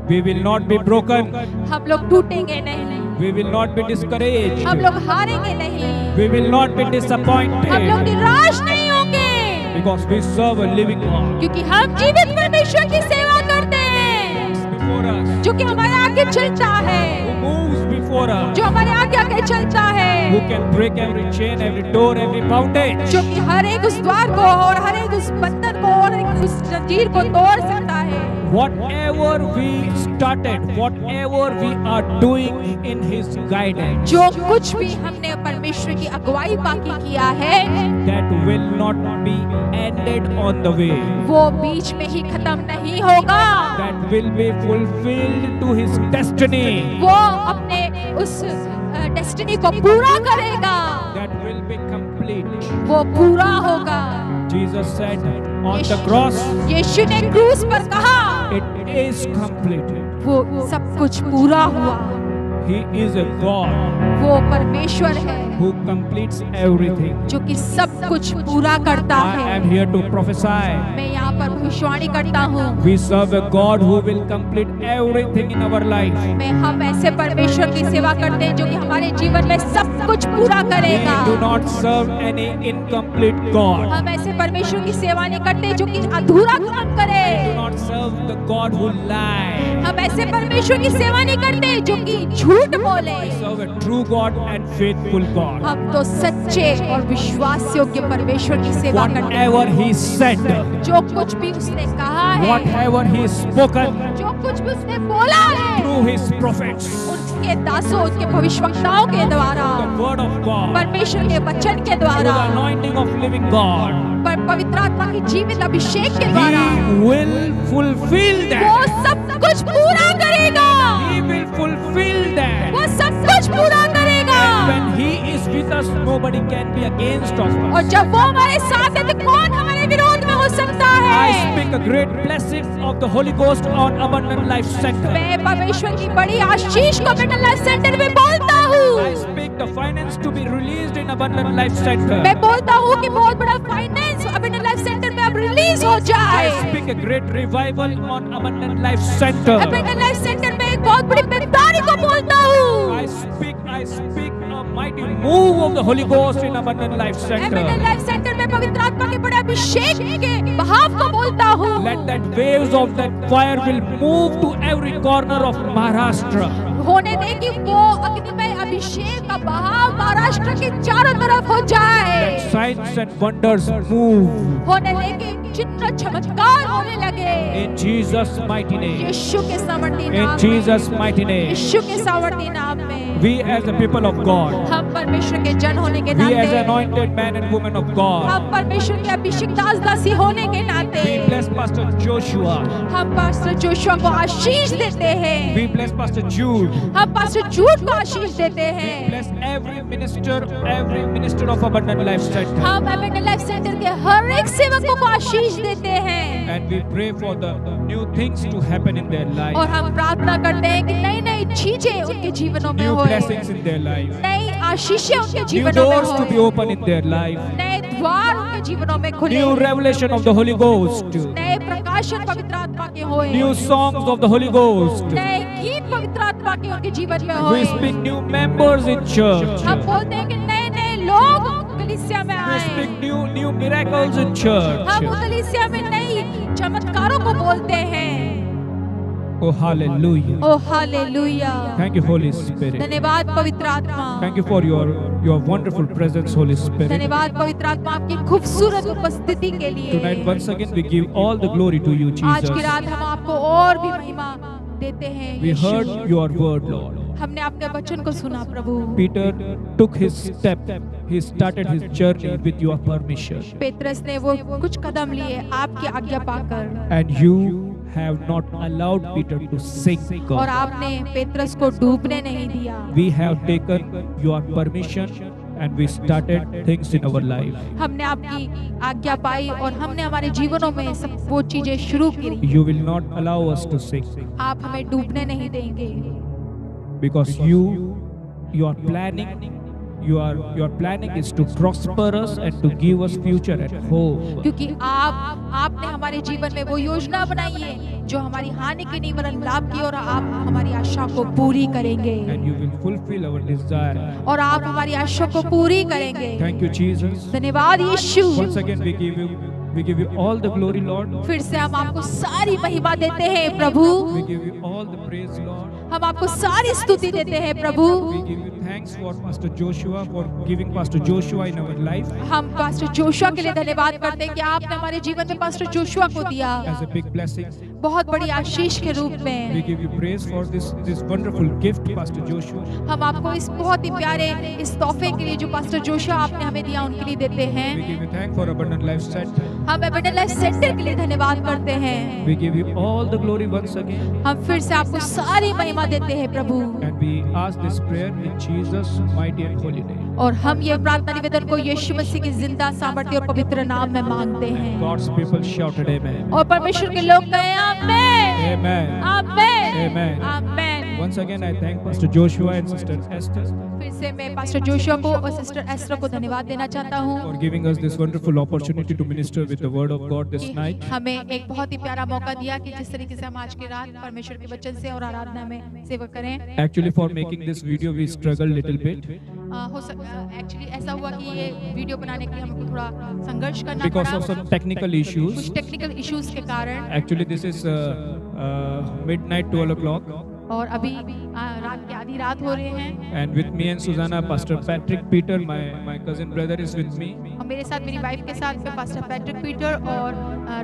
We will not be broken. हम लोग टूटेंगे नहीं। We will not be discouraged. हम लोग हारेंगे नहीं। We will not be हम लोग disappointed. निराश नहीं होंगे। Because we serve a living God. क्योंकि हम जीवित परमेश्वर की सेवा करते हैं Before us, जो कि हमारे आगे चलता है, who moves before us, जो हमारे आगे आगे चलता है, who can break every chain, every door, every bondage. जो कि हर एक उस द्वार को और हर एक उस बंधन को और एक उस जंजीर को तोड़ सकता है। Whatever we started, whatever we are doing in His guidance, जो कुछ भी हमने परमेश्वर की अगुवाई बाकी किया है, that will not be ended on the way. वो बीच में ही खत्म नहीं होगा, That will be fulfilled to His destiny. वो अपने उस डेस्टिनी को पूरा करेगा, That will be complete. वो पूरा होगा। Jesus said on the cross, यीशु ने क्रूस पर कहा, it is completed. वो सब कुछ पूरा हुआ। He is a God वो परमेश्वर है who completes everything. जो कि सब कुछ पूरा करता I है। am here to prophesy. मैं यहाँ पर भविष्यवाणी करता हूँ, We serve a God who will complete everything in our life. हम ऐसे परमेश्वर की सेवा करते हैं जो कि हमारे जीवन में सब कुछ पूरा We करेगा। do not serve any incomplete God. हम ऐसे परमेश्वर की सेवा नहीं करते जो कि अधूरा काम करे। We do not serve the God who lies. हम ऐसे परमेश्वर की सेवा नहीं करते जो कि झूठ बोले। We serve a true God and faithful God. हम तो सच्चे और विश्वास योग्य परमेश्वर की सेवा करते हैं। Whatever He said, जो कुछ भी उसने कहा है, whatever He spoken जो कुछ भी उसने बोला है, through His prophets, उसके दासों, उसके भविष्यवक्ताओं के द्वारा, the word of God, परमेश्वर के वचन के through द्वारा, the anointing of living God, पवित्र आत्मा की जीवित अभिषेक के द्वारा He will fulfill वो that. सब कुछ पूरा करेगा। He will fulfill that. वो सब कुछ पूरा करेगा। When He is with us, nobody can be against us. और जब वो हमारे साथ है तो कौन हमारे विरोध में हो सकता I है? speak a great blessing of the Holy Ghost on Abundant Life Center. मैं परमेश्वर की बड़ी आशीष को अपने लाइफ सेंटर में बोलता I हूँ। speak the finance to be released in Abundant Life Center. मैं बोलता हूँ कि बहुत बड़ा फाइनेंस अपने लाइफ सेंटर में अब रिलीज हो I जाए। speak a great revival on Abundant Life Center. अपने लाइफ सेंटर में एक बहुत बड़ी बेदारी को बोलता हूँ। I speak a mighty move of the Holy Ghost in Abundant Life अपने Center. लाइफ सेंटर में पवित्र आत्मा के बड़े अभिषेक के बहाव को बोलता हूँ। Let that waves of that fire will move to every corner of Maharashtra. होने दे कि वो अग्निमय अभिषेक का बहाव महाराष्ट्र के चारों तरफ हो जाए। Let signs and wonders move होने दे कि चिन्ह चमत्कार होने लगे। in Jesus' mighty name. यीशु के सामर्थी In नाम में, Jesus' mighty name. यीशु के सामर्थी नाम में We as the people of God, हम परमेश्वर के जन होने के we as नाते, anointed men and women of God, हम परमेश्वर के अभिषेक दास दासी होने के नाते we bless Pastor Joshua. हम पास्टर जोशुआ को आशीष देते हैं। We bless Pastor Jude. हम पास्टर जूड को आशीष देते हैं। Bless every minister of Abundant Life Center. हम अपने लाइफ सेंटर के हर एक सेवकों को आशीष देते हैं। And we pray for the new things to happen in their life. और हम प्रार्थना करते हैं कि नई नई चीजें उनके जीवनों में New होए, blessings in their life. नई आशीषें उनके New जीवनों में doors to be होए, open in their life. नए द्वार उनके जीवनों में खुले, New revelation of the Holy Ghost. नए प्रकाशन पवित्र आत्मा के होए, New songs of the Holy Ghost. नए गीत पवित्र आत्मा के उनके जीवन में We होए। speak new members in church. हम बोलते हैं कि नए नए लोग कलीसिया में We आए। speak new miracles in church. हम कलीसिया में नई चमत्कारों को बोलते हैं। Oh, hallelujah. Oh hallelujah. Thank you, Holy Spirit. धन्यवाद पवित्र आत्मा। Thank you for your wonderful presence, Holy Spirit. धन्यवाद पवित्र आत्मा आपकी खूबसूरत उपस्थिति के लिए। Tonight, once again, we give all the glory to you, आज की Jesus. रात हम आपको और भी महिमा देते हैं। We Yeshu. heard your word, Lord. हमने आपके वचन को सुना प्रभु। Peter took his step. He started his journey with your permission. Petrus ने वो कुछ कदम लिए आपकी आज्ञा पाकर, And you have not allowed Peter to sink. और आपने पेत्रस को डूबने नहीं दिया। We have taken your permission and we started things in our life. हमने आपकी आज्ञा पाई और हमने हमारे जीवनों में सब वो चीजें शुरू की। You will not allow us to sink आप हमें डूबने नहीं देंगे, because your planning is to prosper us and to give us future and hope. क्योंकि आपने हमारे जीवन में वो योजना बनाई है जो हमारी हानि की नहीं वरन लाभ की, और आप हमारी आशा को पूरी करेंगे, And you will fulfill our desire. और आप हमारी आशा को पूरी करेंगे। Thank you, Jesus. धन्यवाद यीशु। Once again, we give you We give you all the glory, Lord. फिर से हम आपको सारी महिमा देते हैं प्रभु, We give you all the praise, Lord. हम आपको सारी स्तुति देते हैं प्रभु। We give you thanks for Pastor Joshua, for giving Pastor Joshua in our life हम पास्टर जोशुआ के लिए धन्यवाद करते हैं कि आपने हमारे जीवन में पास्टर जोशुआ को दिया as a big blessing. बहुत बड़ी आशीष के रूप We में। give you praise for this wonderful gift, Pastor Joshua. हम आपको इस बहुत ही प्यारे इस तोहफे के लिए जो पास्टर जोशुआ आपने हमें दिया उनके लिए देते We हैं। give you thanks for Abundant Life Center. हम एबंडेंट लाइफ सेंटर के लिए धन्यवाद करते हैं। We give you all the glory once again. हम फिर से आपको सारी महिमा देते हैं प्रभु, And we ask this prayer in Jesus' mighty and holy name. और हम ये प्रार्थना निवेदन को यीशु मसीह के जिंदा सामर्थ्य और पवित्र नाम में मांगते And हैं। God's people shouted amen. और परमेश्वर के लोग कहें आमेन, Amen. Amen, Amen. Amen. Once again, I thank Pastor Joshua and Sister Esther फिर से मैं पास्टर जोशुआ को और सिस्टर एस्टर को धन्यवाद देना चाहता हूँ for giving us this wonderful opportunity to minister with the word of God this कि night. हमें एक बहुत ही प्यारा मौका दिया कि जिस तरीके से हम आज की रात परमेश्वर के वचन से और आराधना में सेवा करें। Actually, for making this video, we struggled little bit actually ऐसा हुआ कि ये वीडियो बनाने के लिए हमको थोड़ा संघर्ष करना because पड़ा of some technical कुछ issues. टेक्निकल इश्यूज के कारण। Actually, this is midnight, 12 o'clock. और अभी रात की आधी रात हो रहे हैं And with me and Susanna, Pastor Patrick Peter, my cousin brother, is with me. और मेरे साथ मेरी वाइफ के साथ में पास्टर पैट्रिक पीटर और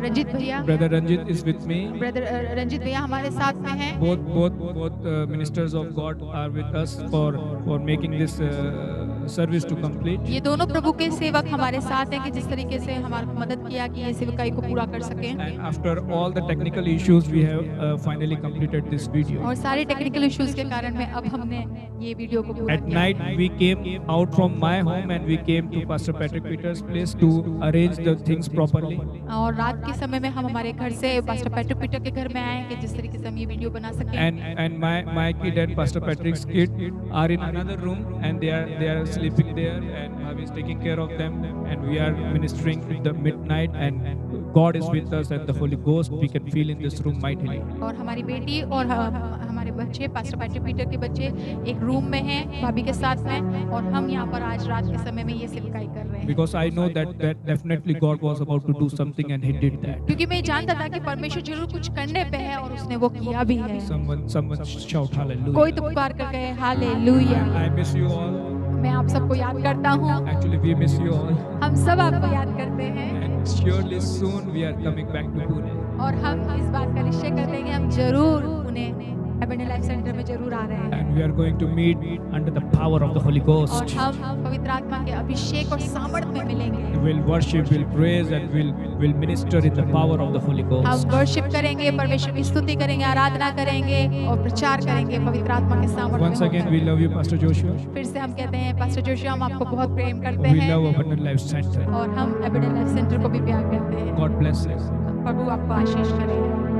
रंजीत भैया, Brother Ranjit is with me. Brother Ranjit भैया हमारे साथ में हैं। Both ministers of God are with us for making this service to complete. ये दोनों प्रभु के सेवक हमारे साथ हैं कि जिस तरीके से हमारी मदद किया कि ये सेवकाई को पूरा कर सकें। And after all the technical issues, we have finally completed this video. और सारे टेक्निकल इश्यूज के कारण में अब हमने ये वीडियो को पूरा At किया। night, we came out from my home and we came to Pastor Patrick Peter's place to arrange the things properly. और रात के समय में हम हमारे घर से पास्टर पैट्रिक पीटर के घर में आए कि जिस तरीके से हम ये वीडियो बना सकें। And my kid and Pastor Patrick's kid are in another room and they are sleeping there and Bhavi is taking care of them and we are ministering in the midnight and God is with us and the Holy Ghost we can feel in this room mightily. और हमारी बेटी और हमारे बच्चे पास्टर पैट्रिक पीटर के बच्चे एक रूम में हैं भाभी के साथ में, और हम यहाँ पर आज रात के समय में ये सेवकाई कर रहे हैं। Because I know that definitely God was about to do something and He did that. क्योंकि मैं जानता था कि परमेश्वर जरूर कुछ करने पे है और उसने वो किया भी है। Someone shout hallelujah. कोई तो पुकार कर गए hallelujah. I miss you all. मैं आप सबको याद करता हूँ, Actually, we miss you all. हम सब आपको याद करते हैं, And surely soon we are coming back to Pune. और हम इस बात का निश्चय करते हैं कि हम जरूर उन्हें एबंडेंट लाइफ सेंटर में जरूर आ रहे हैं। And we are going to meet under the power of the Holy और Ghost. हम पवित्र आत्मा के अभिषेक और सामर्थ में मिलेंगे। We'll worship, we'll praise, and we'll minister in the power of the Holy हम Ghost. वर्शिप करेंगे, परमेश्वर की स्तुति करेंगे, आराधना करेंगे और प्रचार करेंगे पवित्र आत्मा के सामर्थ Once में। again, we love you, Pastor Joshua. फिर से हम कहते हैं पास्टर जोशुआ, हम आपको बहुत प्रेम करते We हैं love Abundant Life Center. और हम एबंडेंट लाइफ सेंटर को भी प्यार करते हैं। God bless you. प्रभु आपको आशीष करे।